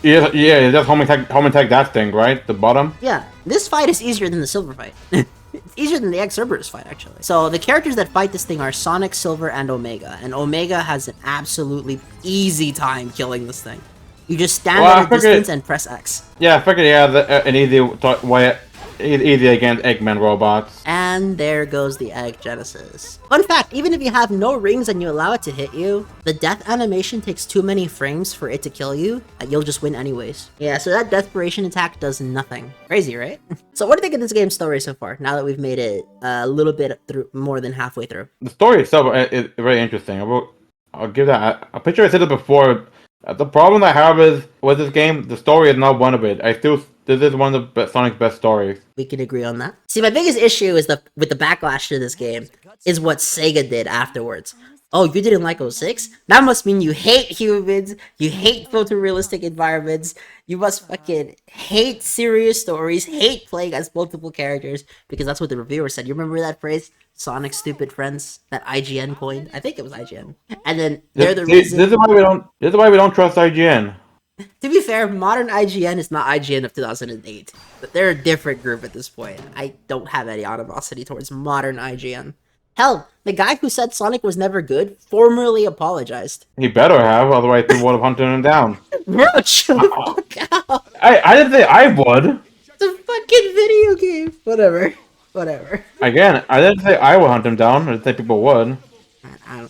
Speaker 2: Yeah, just home attack that thing, right? The bottom?
Speaker 1: Yeah, this fight is easier than the Silver fight. It's easier than the Cerberus fight, actually. So the characters that fight this thing are Sonic, Silver, and Omega. And Omega has an absolutely easy time killing this thing. You just stand at a distance and press X.
Speaker 2: Yeah, I figured he had an easy way, easy against Eggman robots.
Speaker 1: And there goes the Egg Genesis. Fun fact, even if you have no rings and you allow it to hit you, the death animation takes too many frames for it to kill you, and you'll just win anyways. Yeah, so that desperation attack does nothing. Crazy, right? So what do you think of this game's story so far, now that we've made it a little bit through, more than halfway through?
Speaker 2: The story itself is very interesting. I'll give that. I'm pretty sure I said it before. The problem I have is with this game, the story is not one of it. This is one of Sonic's best stories.
Speaker 1: We can agree on that. See, my biggest issue is with the backlash to this game is what Sega did afterwards. Oh, you didn't like 06? That must mean you hate humans, you hate photorealistic environments, you must fucking hate serious stories, hate playing as multiple characters, because that's what the reviewer said. You remember that phrase? Sonic stupid friends that IGN coined. I think it was IGN. And then they're the reason.
Speaker 2: This is why we don't trust IGN.
Speaker 1: To be fair, modern IGN is not IGN of 2008. But they're a different group at this point. I don't have any animosity towards modern IGN. Hell, the guy who said Sonic was never good formally apologized.
Speaker 2: He better have, otherwise people would have hunted him down.
Speaker 1: Bro, shut the fuck out.
Speaker 2: I didn't say I would.
Speaker 1: It's a fucking video game. Whatever.
Speaker 2: Again, I didn't say I would hunt him down. I didn't say people would.
Speaker 1: I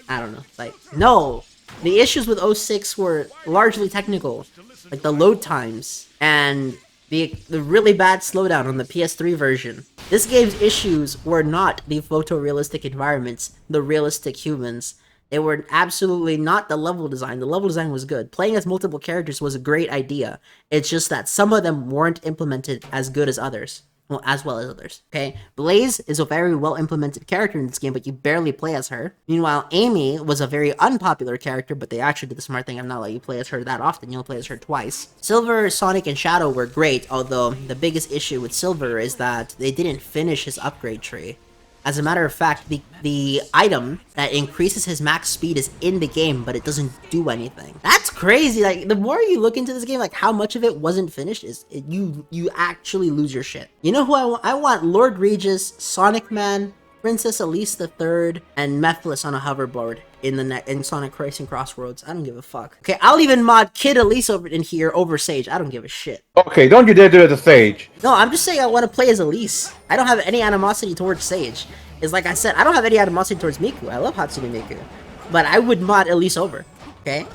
Speaker 1: don't know. Like, no. The issues with 06 were largely technical. Like the load times and the really bad slowdown on the PS3 version. This game's issues were not the photorealistic environments, the realistic humans. They were absolutely not the level design. The level design was good. Playing as multiple characters was a great idea. It's just that some of them weren't implemented as good as others. Well, as well as others, okay? Blaze is a very well-implemented character in this game, but you barely play as her. Meanwhile, Amy was a very unpopular character, but they actually did the smart thing of not letting you play as her that often. You'll play as her twice. Silver, Sonic, and Shadow were great, although the biggest issue with Silver is that they didn't finish his upgrade tree. As a matter of fact, the item that increases his max speed is in the game, but it doesn't do anything. That's crazy. Like, the more you look into this game, like how much of it wasn't finished, you actually lose your shit. You know who I want? I want Lord Regis, Sonic Man, Princess Elise III, and Mephiles on a hoverboard in Sonic Racing Crossroads. I don't give a fuck. Okay, I'll even mod Kid Elise over in here over Sage. I don't give a shit.
Speaker 2: Okay, don't you dare do it to Sage.
Speaker 1: No, I'm just saying I want to play as Elise. I don't have any animosity towards Sage. It's like I said, I don't have any animosity towards Miku. I love Hatsune Miku. But I would mod Elise over. Okay?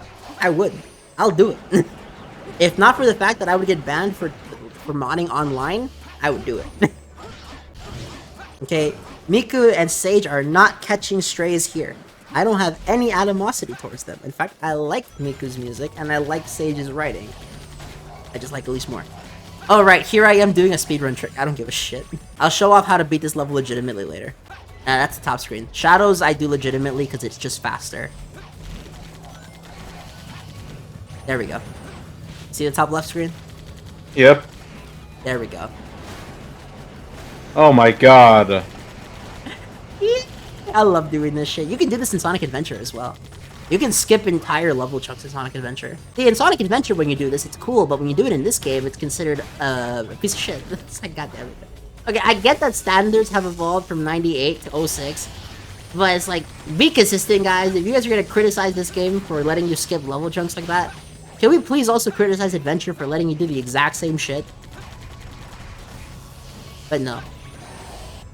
Speaker 1: I would. I'll do it. If not for the fact that I would get banned for modding online, I would do it. Okay? Miku and Sage are not catching strays here. I don't have any animosity towards them. In fact, I like Miku's music, and I like Sage's writing. I just like Elise more. Oh, right, here I am doing a speedrun trick. I don't give a shit. I'll show off how to beat this level legitimately later. That's the top screen. Shadows I do legitimately because it's just faster. There we go. See the top left screen?
Speaker 2: Yep.
Speaker 1: There we go.
Speaker 2: Oh my god.
Speaker 1: I love doing this shit. You can do this in Sonic Adventure as well. You can skip entire level chunks in Sonic Adventure. See, in Sonic Adventure, when you do this, it's cool, but when you do it in this game, it's considered a piece of shit. It's like, goddamn it. Okay, I get that standards have evolved from 98 to 06, But it's like, be consistent, guys. If you guys are gonna criticize this game for letting you skip level chunks like that, can we please also criticize Adventure for letting you do the exact same shit? But no.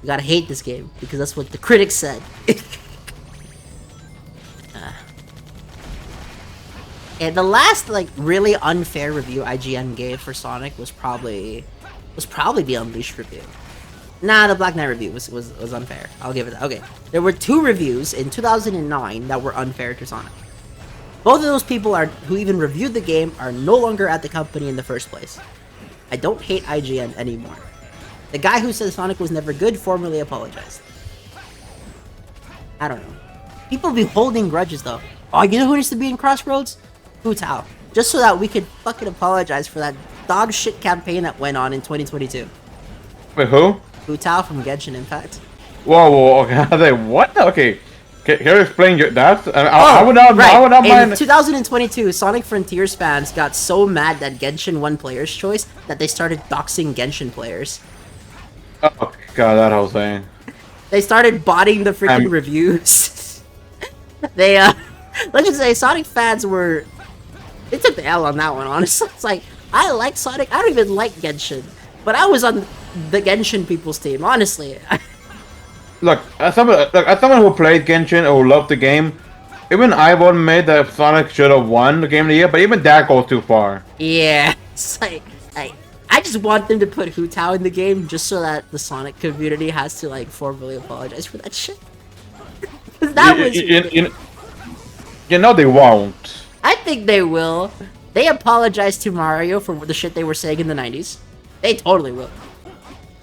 Speaker 1: You gotta hate this game, because that's what the critics said. And the last, like, really unfair review IGN gave for Sonic was probably the Unleashed review. Nah, the Black Knight review was unfair. I'll give it that. Okay. There were 2 reviews in 2009 that were unfair to Sonic. Both of those people who even reviewed the game are no longer at the company in the first place. I don't hate IGN anymore. The guy who said Sonic was never good formally apologized. I don't know. People be holding grudges though. Oh, you know who needs to be in Crossroads? Hu Tao. Just so that we could fucking apologize for that dog shit campaign that went on in 2022.
Speaker 2: Wait, who?
Speaker 1: Hu Tao from Genshin Impact.
Speaker 2: Whoa, okay. What? Okay. Can you explain that? I would not mind.
Speaker 1: In 2022, Sonic Frontiers fans got so mad that Genshin won Player's Choice that they started doxing Genshin players.
Speaker 2: Oh god, that whole thing.
Speaker 1: They started botting the freaking reviews. They, let's just say Sonic fans they took the L on that one, honestly. It's like, I like Sonic, I don't even like Genshin. But I was on the Genshin people's team, honestly.
Speaker 2: Look, as someone who played Genshin or loved the game, even I would admit that Sonic should have won the Game of the Year, but even that goes too far.
Speaker 1: Yeah, it's like, I just want them to put Hu Tao in the game just so that the Sonic community has to, like, formally apologize for that shit. That was...
Speaker 2: You know they won't.
Speaker 1: I think they will. They apologized to Mario for the shit they were saying in the 90s. They totally will.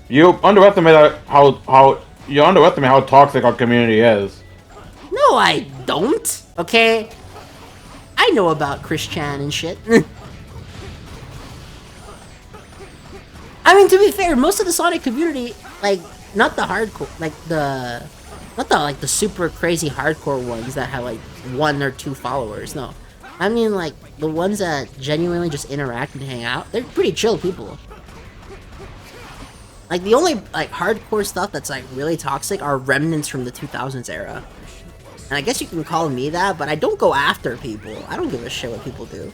Speaker 2: You underestimate how toxic our community is.
Speaker 1: No, I don't. Okay? I know about Chris Chan and shit. I mean, to be fair, most of the Sonic community, like, not the hardcore, not the super crazy hardcore ones that have, like, 1 or 2 followers, no. I mean, like, the ones that genuinely just interact and hang out, they're pretty chill people. Like, the only, like, hardcore stuff that's, like, really toxic are remnants from the 2000s era. And I guess you can call me that, but I don't go after people. I don't give a shit what people do.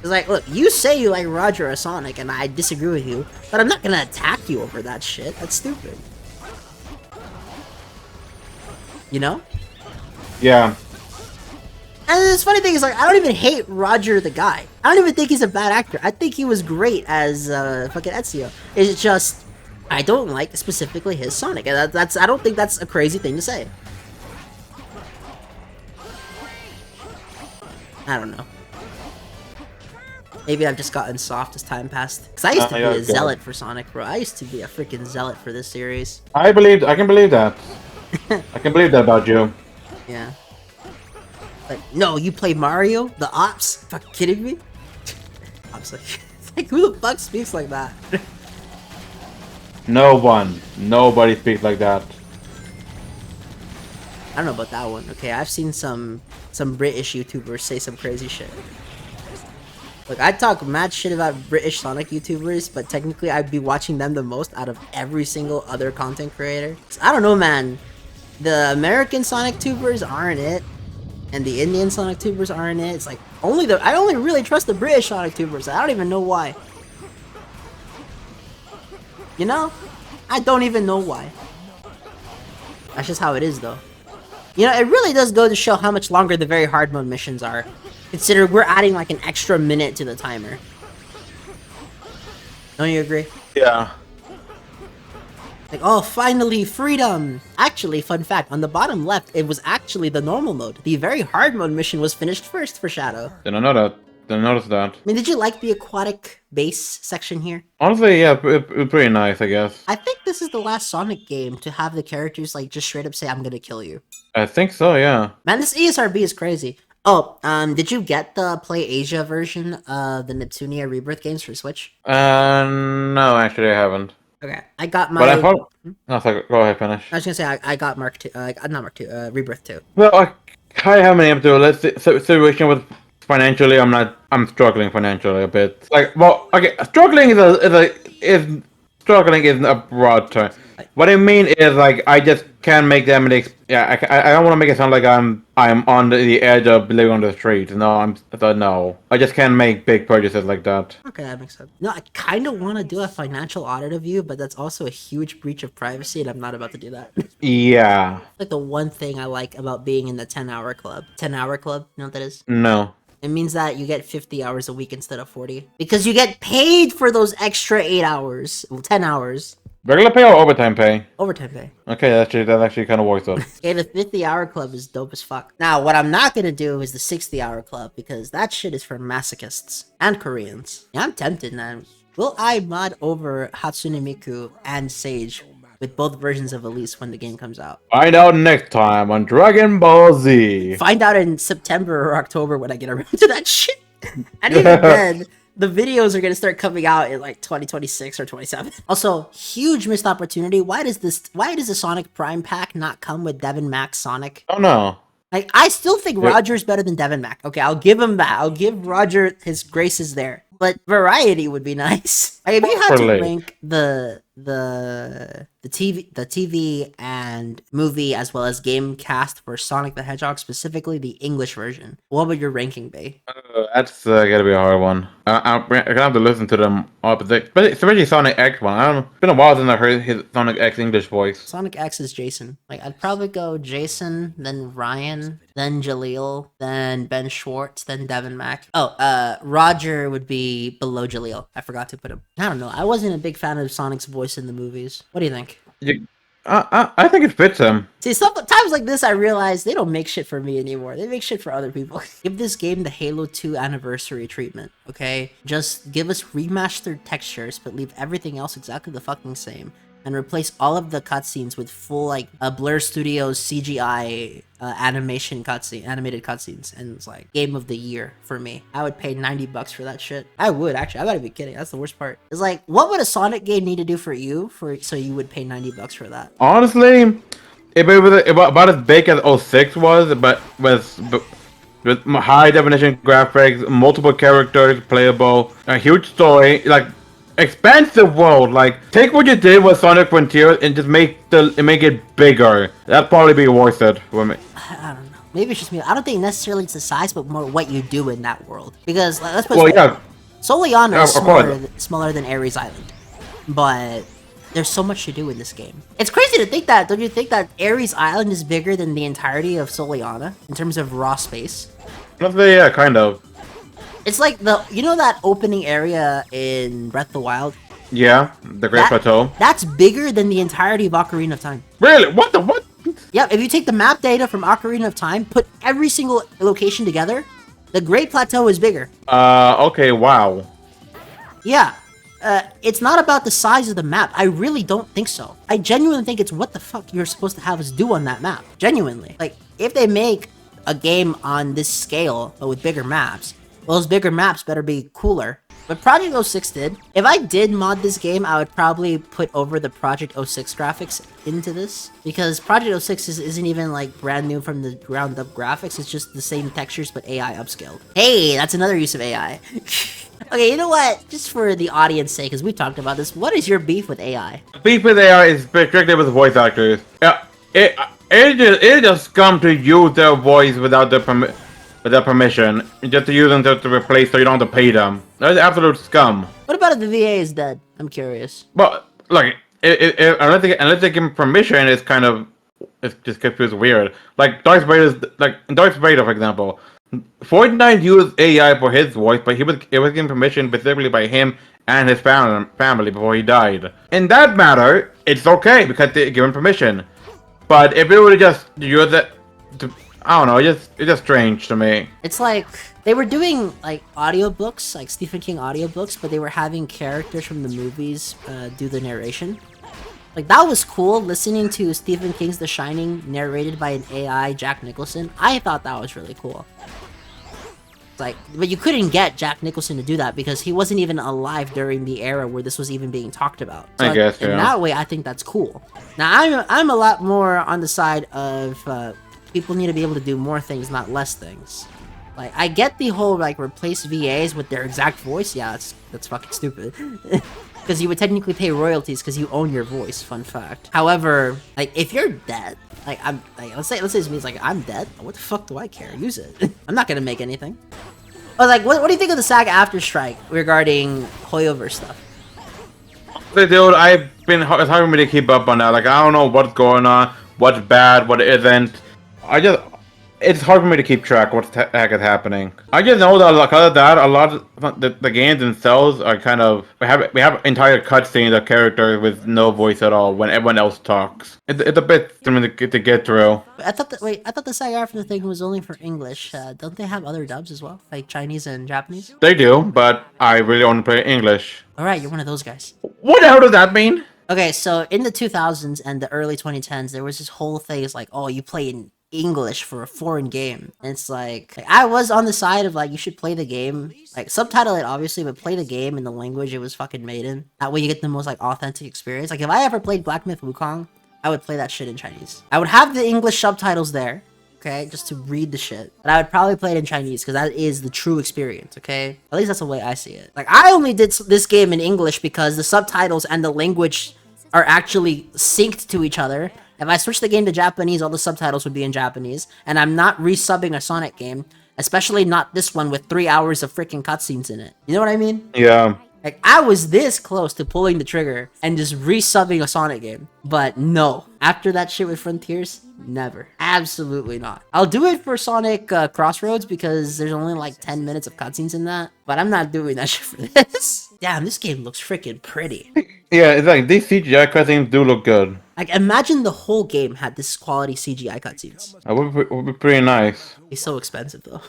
Speaker 1: It's like, look, you say you like Roger or Sonic, and I disagree with you, but I'm not gonna attack you over that shit. That's stupid. You know?
Speaker 2: Yeah.
Speaker 1: And the funny thing is, like, I don't even hate Roger the guy. I don't even think he's a bad actor. I think he was great as, fucking Ezio. It's just, I don't like specifically his Sonic. And I don't think that's a crazy thing to say. I don't know. Maybe I've just gotten soft as time passed. Because I used to be a zealot for Sonic, bro. I used to be a freaking zealot for this series.
Speaker 2: I can believe that. I can believe that about you.
Speaker 1: Yeah. Like, no, you play Mario? The Ops? Fucking kidding me? Ops, like, who the fuck speaks like that?
Speaker 2: No one. Nobody speaks like that.
Speaker 1: I don't know about that one. Okay, I've seen some British YouTubers say some crazy shit. Look, I talk mad shit about British Sonic YouTubers, but technically I'd be watching them the most out of every single other content creator. I don't know, man. The American Sonic tubers aren't it, and the Indian Sonic tubers aren't it. It's like, I only really trust the British Sonic tubers. I don't even know why. You know? I don't even know why. That's just how it is, though. You know, it really does go to show how much longer the very hard mode missions are. Consider we're adding like an extra minute to the timer. Don't you agree?
Speaker 2: Yeah.
Speaker 1: Like, oh, finally, freedom! Actually, fun fact, on the bottom left, it was actually the normal mode. The very hard mode mission was finished first for Shadow.
Speaker 2: Didn't know that. Didn't notice that.
Speaker 1: I mean, did you like the aquatic base section here?
Speaker 2: Honestly, yeah, pretty nice, I guess.
Speaker 1: I think this is the last Sonic game to have the characters, like, just straight up say, I'm gonna kill you.
Speaker 2: I think so, yeah.
Speaker 1: Man, this ESRB is crazy. Oh, did you get the Play Asia version of the Neptunia Rebirth games for Switch?
Speaker 2: No, actually I haven't.
Speaker 1: Okay, I got my...
Speaker 2: But I thought... No, sorry, go ahead, finish.
Speaker 1: I was gonna say, I got Mark 2, not Mark 2, Rebirth 2.
Speaker 2: Well, I haven't been able to. Let's see, situation with financially, I'm struggling financially a bit. Like, well, okay, struggling is struggling isn't a broad term. What I mean is like I just can't make them. I don't want to make it sound like I'm on the edge of living on the street. No. I just can't make big purchases like that.
Speaker 1: Okay, that makes sense. No, I kind of want to do a financial audit of you, but that's also a huge breach of privacy, and I'm not about to do that.
Speaker 2: Yeah.
Speaker 1: Like the one thing I like about being in the 10-hour club. 10-hour club, you know what that is?
Speaker 2: No.
Speaker 1: It means that you get 50 hours a week instead of 40. Because you get paid for those extra 8 hours. Well, 10 hours.
Speaker 2: Regular pay or overtime pay?
Speaker 1: Overtime pay.
Speaker 2: Okay, that's actually kind of worth it.
Speaker 1: Okay, the 50-hour club is dope as fuck. Now, what I'm not gonna do is the 60-hour club, because that shit is for masochists. And Koreans. Yeah, I'm tempted, man. Will I mod over Hatsune Miku and Sage with both versions of Elise when the game comes out?
Speaker 2: Find out next time on Dragon Ball Z.
Speaker 1: Find out in September or October when I get around to that shit. And even then, the videos are gonna start coming out in like 2026 or 27. Also, huge missed opportunity. Why does the Sonic Prime pack not come with Devin Max Sonic?
Speaker 2: Oh no.
Speaker 1: Like, I still think Roger's better than Devin Mac. Okay, I'll give him that. I'll give Roger his graces there. But variety would be nice. Like, if you had to rank the TV and movie as well as game cast for Sonic the Hedgehog, specifically the English version, what would your ranking be?
Speaker 2: That's gotta be a hard one. I'm gonna have to listen to them all, but especially Sonic X one. It's been a while since I heard his Sonic X English voice.
Speaker 1: Sonic X is Jason. Like, I'd probably go Jason, then Ryan, then Jaleel, then Ben Schwartz, then Devin Mac. Oh, Roger would be below Jaleel. I forgot to put him. I don't know. I wasn't a big fan of Sonic's voice in the movies. What do you think?
Speaker 2: I think it fits him.
Speaker 1: See, sometimes like this, I realize they don't make shit for me anymore. They make shit for other people. Give this game the Halo 2 anniversary treatment, okay? Just give us remastered textures, but leave everything else exactly the fucking same. And replace all of the cutscenes with full, like, Blur Studios CGI animated cutscenes. And it's like, game of the year for me. I would pay $90 for that shit. I would, actually. I gotta be kidding. That's the worst part. It's like, what would a Sonic game need to do for you so you would pay $90 for that?
Speaker 2: Honestly, if it was about as big as 06 was, but with high definition graphics, multiple characters playable, a huge story, like, expansive world, like take what you did with Sonic Frontiers and just make it bigger. That'd probably be worth it for me.
Speaker 1: I don't know. Maybe it's just me. I don't think necessarily it's the size, but more what you do in that world. Because like, let's put Soliana is smaller than Ares Island, but there's so much to do in this game. It's crazy to think that. Don't you think that Ares Island is bigger than the entirety of Soliana in terms of raw space?
Speaker 2: Yeah, kind of.
Speaker 1: It's like that opening area in Breath of the Wild?
Speaker 2: Yeah, the Great Plateau.
Speaker 1: That's bigger than the entirety of Ocarina of Time.
Speaker 2: Really? What?
Speaker 1: Yeah, if you take the map data from Ocarina of Time, put every single location together, the Great Plateau is bigger.
Speaker 2: Okay, wow.
Speaker 1: Yeah. It's not about the size of the map. I really don't think so. I genuinely think it's what the fuck you're supposed to have us do on that map. Genuinely. Like, if they make a game on this scale, but with bigger maps, well, those bigger maps better be cooler. But Project 06 did. If I did mod this game, I would probably put over the Project 06 graphics into this. Because Project 06 isn't even like brand new from the ground up graphics. It's just the same textures, but AI upscaled. Hey, that's another use of AI. Okay, you know what? Just for the audience's sake, because we talked about this, what is your beef with AI?
Speaker 2: Beef with AI is strictly with voice actors. It just come to use their voice without their permission, just to use them to replace so you don't have to pay them. That's absolute scum.
Speaker 1: What about if the VA is dead? I'm curious.
Speaker 2: But like, unless they give him permission, it just feels weird. Like Darth Vader, for example. Fortnite used AI for his voice, but it was given permission specifically by him and his family before he died. In that matter, it's okay because they give him permission. But if it would just use it I don't know, it's just strange to me.
Speaker 1: It's like, they were doing, like, audiobooks, like Stephen King audiobooks, but they were having characters from the movies do the narration. Like, that was cool, listening to Stephen King's The Shining narrated by an AI, Jack Nicholson. I thought that was really cool. Like, but you couldn't get Jack Nicholson to do that because he wasn't even alive during the era where this was even being talked about. So
Speaker 2: I guess,
Speaker 1: in that way, I think that's cool. Now, I'm a lot more on the side of, people need to be able to do more things, not less things. Like, I get the whole, like, replace VAs with their exact voice. Yeah, that's fucking stupid. because you would technically pay royalties because you own your voice. Fun fact. However, like if you're dead, like I'm like let's say this means like I'm dead. What the fuck do I care? Use it. I'm not gonna make anything. But like, what do you think of the SAG after strike regarding Hoyoverse stuff?
Speaker 2: Dude, it's hard for me to keep up on that. Like, I don't know what's going on, what's bad, what isn't. It's hard for me to keep track of what the heck is happening. I just know that because of that, a lot of the games themselves are kind of we have entire cutscenes of characters with no voice at all when everyone else talks. It's a bit for me to get through.
Speaker 1: I thought the SAG after thing was only for English. Don't they have other dubs as well, like Chinese and Japanese?
Speaker 2: They do, but I really only play English.
Speaker 1: All right, you're one of those guys.
Speaker 2: What the hell does that mean?
Speaker 1: Okay, so in the 2000s and the early 2010s, there was this whole thing. It's like, oh, you play in English for a foreign game. And it's like I was on the side of like you should play the game, like subtitle it obviously, but play the game in the language it was fucking made in. That way you get the most like authentic experience. Like if I ever played Black Myth Wukong, I would play that shit in Chinese. I would have the English subtitles there, okay, just to read the shit. But I would probably play it in Chinese because that is the true experience, okay? At least that's the way I see it. Like I only did this game in English because the subtitles and the language are actually synced to each other. If I switch the game to Japanese, all the subtitles would be in Japanese, and I'm not resubbing a Sonic game, especially not this one with 3 hours of freaking cutscenes in it. You know what I mean?
Speaker 2: Yeah.
Speaker 1: Like, I was this close to pulling the trigger and just resubbing a Sonic game, but no. After that shit with Frontiers, never. Absolutely not. I'll do it for Sonic Crossroads because there's only like 10 minutes of cutscenes in that, but I'm not doing that shit for this. Damn, this game looks freaking pretty.
Speaker 2: Yeah, it's like these CGI cutscenes do look good.
Speaker 1: Like, imagine the whole game had this quality CGI cutscenes.
Speaker 2: That would be pretty nice.
Speaker 1: Be so expensive, though.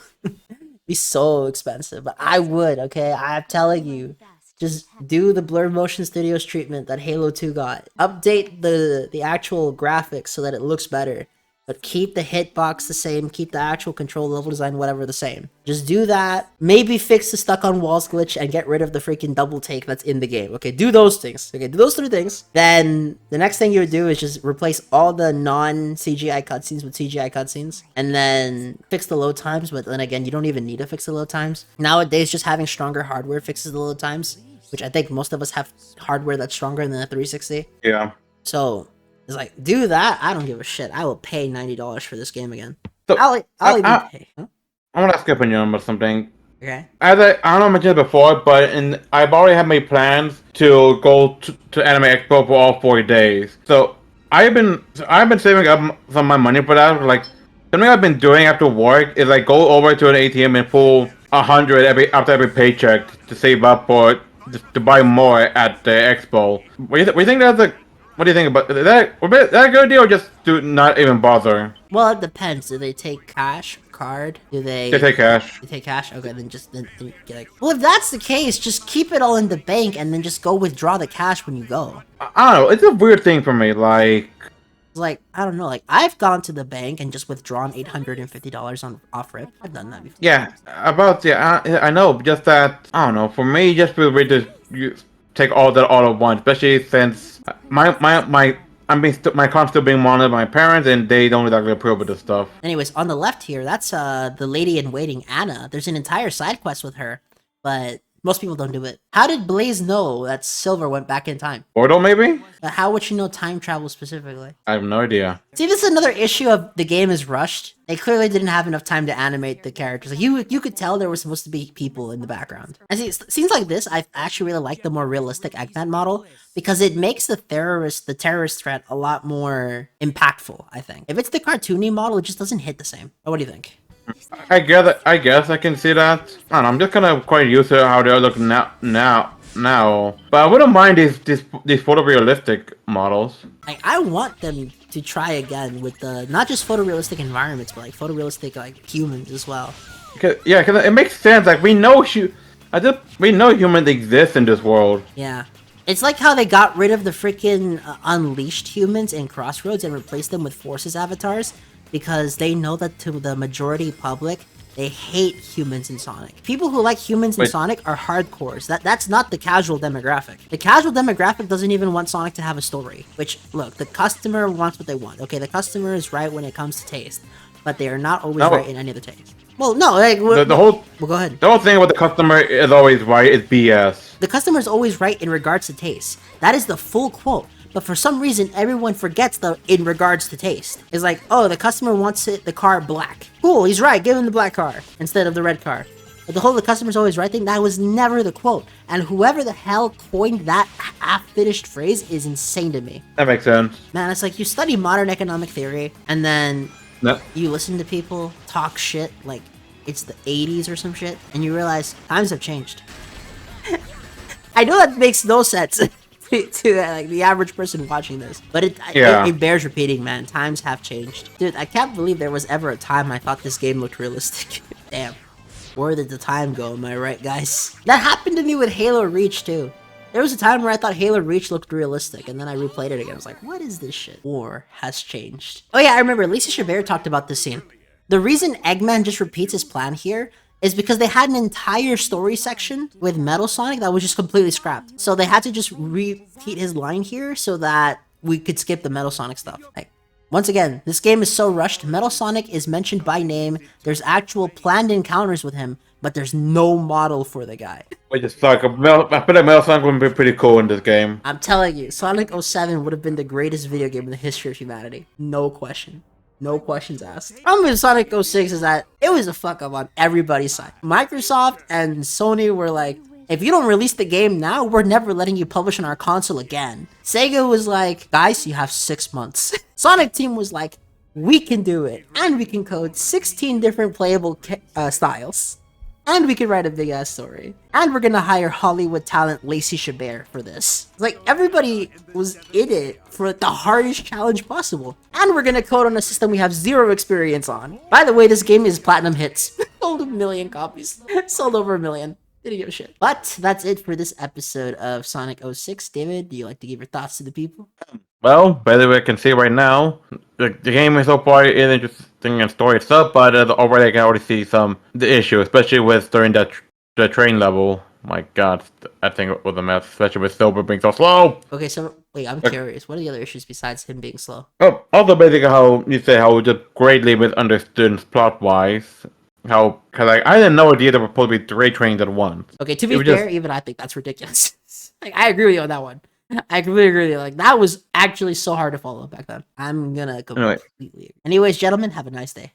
Speaker 1: Be so expensive, but I would, okay? I'm telling you. Just do the Blur Motion Studios treatment that Halo 2 got. Update the actual graphics so that it looks better. But keep the hitbox the same, keep the actual control level design, whatever, the same. Just do that. Maybe fix the stuck on walls glitch and get rid of the freaking double take that's in the game. Okay, do those things. Okay, do those 3 things. Then the next thing you would do is just replace all the non-CGI cutscenes with CGI cutscenes. And then fix the load times, but then again, you don't even need to fix the load times. Nowadays, just having stronger hardware fixes the load times, which I think most of us have hardware that's stronger than the 360.
Speaker 2: Yeah.
Speaker 1: So it's like, do that. I don't give a shit. I will pay $90 for this game again.
Speaker 2: So,
Speaker 1: I'll even pay. Huh?
Speaker 2: I want to skip on you about something.
Speaker 1: Okay.
Speaker 2: As I don't know if I mentioned it before, but I've already had my plans to go to Anime Expo for all 40 days. So I've been saving up some of my money for that. Like something I've been doing after work is like go over to an ATM and pull 100 after every paycheck to save up for to buy more at the expo. What do you think that's a? What do you think about that? Is that a good deal, or just do not even bother?
Speaker 1: Well, it depends. Do they take cash, card? Do they?
Speaker 2: They take cash.
Speaker 1: They take cash. Okay, then get like. Well, if that's the case, just keep it all in the bank and then just go withdraw the cash when you go.
Speaker 2: I don't know. It's a weird thing for me. Like
Speaker 1: I don't know. Like I've gone to the bank and just withdrawn $850 on off rip. I've done that before.
Speaker 2: Yeah, I know. Just that I don't know. For me, just feel weird to take all that all at once, especially since my account's still being monitored by my parents, and they don't exactly approve of this stuff.
Speaker 1: Anyways, on the left here, that's the lady in waiting, Anna. There's an entire side quest with her, but most people don't do it. How did Blaze know that Silver went back in time?
Speaker 2: Portal, maybe?
Speaker 1: How would you know time travel specifically?
Speaker 2: I have no idea.
Speaker 1: See, this is another issue of the game is rushed. They clearly didn't have enough time to animate the characters. Like you could tell there were supposed to be people in the background. And see, scenes like this, I actually really like the more realistic Eggman model because it makes the terrorist threat a lot more impactful, I think. If it's the cartoony model, it just doesn't hit the same. What do you think?
Speaker 2: I guess I can see that. I don't know, I'm just kind of quite used to how they look now. But I wouldn't mind these photorealistic models.
Speaker 1: Like, I want them to try again with the not just photorealistic environments, but like photorealistic like humans as well.
Speaker 2: Because it makes sense. Like we know humans exist in this world.
Speaker 1: Yeah. It's like how they got rid of the freaking unleashed humans in Crossroads and replaced them with Forces avatars because they know that to the majority public, they hate humans in Sonic. People who like humans in Sonic are hardcores. That's not the casual demographic. The casual demographic doesn't even want Sonic to have a story. Which, look, the customer wants what they want. Okay, the customer is right when it comes to taste, but they are not always right in any other taste. Well, no, like
Speaker 2: The whole
Speaker 1: well, go ahead.
Speaker 2: the whole thing about the customer is always right is BS.
Speaker 1: The customer is always right in regards to taste. That is the full quote. But for some reason, everyone forgets the in regards to taste. It's like, oh, the customer wants the car black. Cool, he's right. Give him the black car instead of the red car. But the whole the customer's always right thing, that was never the quote. And whoever the hell coined that half-finished phrase is insane to me.
Speaker 2: That makes sense.
Speaker 1: Man, it's like you study modern economic theory and then
Speaker 2: No.
Speaker 1: you listen to people talk shit like it's the 80s or some shit, and you realize times have changed. I know that makes no sense to like the average person watching this, but it bears repeating, man. Times have changed. Dude, I can't believe there was ever a time I thought this game looked realistic. Damn. Where did the time go, am I right, guys? That happened to me with Halo Reach, too. There was a time where I thought Halo Reach looked realistic, and then I replayed it again. I was like, what is this shit? War has changed. Oh yeah, I remember Lisa Chabert talked about this scene. The reason Eggman just repeats his plan here is because they had an entire story section with Metal Sonic that was just completely scrapped. So they had to just repeat his line here so that we could skip the Metal Sonic stuff. Like, once again, this game is so rushed. Metal Sonic is mentioned by name. There's actual planned encounters with him, but there's no model for the guy.
Speaker 2: Which is like I feel like Metal Sonic would be pretty cool in this game.
Speaker 1: I'm telling you, Sonic 07 would have been the greatest video game in the history of humanity. No question. No questions asked. Problem with Sonic 06 is that it was a fuck up on everybody's side. Microsoft and Sony were like, if you don't release the game now, we're never letting you publish on our console again. Sega was like, guys, you have 6 months. Sonic Team was like, we can do it. And we can code 16 different playable styles. And we can write a big ass story. And we're gonna hire Hollywood talent Lacey Chabert for this. Like, everybody was in it for the hardest challenge possible. And we're gonna code on a system we have 0 experience on. By the way, this game is platinum hits. Sold 1 million copies. Sold over 1 million. Didn't give a shit. But that's it for this episode of Sonic 06. David, do you like to give your thoughts to the people?
Speaker 2: Well, by the way, I can see right now, the game is so far is interesting in story itself, but already I can already see some the issue, especially with during the train level. My God, I think it was a mess, especially with Silver being so slow.
Speaker 1: Okay, so wait, I'm curious. What are the other issues besides him being slow?
Speaker 2: Oh, also basically how you say how just greatly misunderstood plot wise. How, cause like, I didn't know idea there were supposed to be 3 trains at once.
Speaker 1: Okay, to be fair, even I think that's ridiculous. Like, I agree with you on that one. I completely agree with you. Like, that was actually so hard to follow back then. I'm gonna completely agree. Anyways, gentlemen, have a nice day.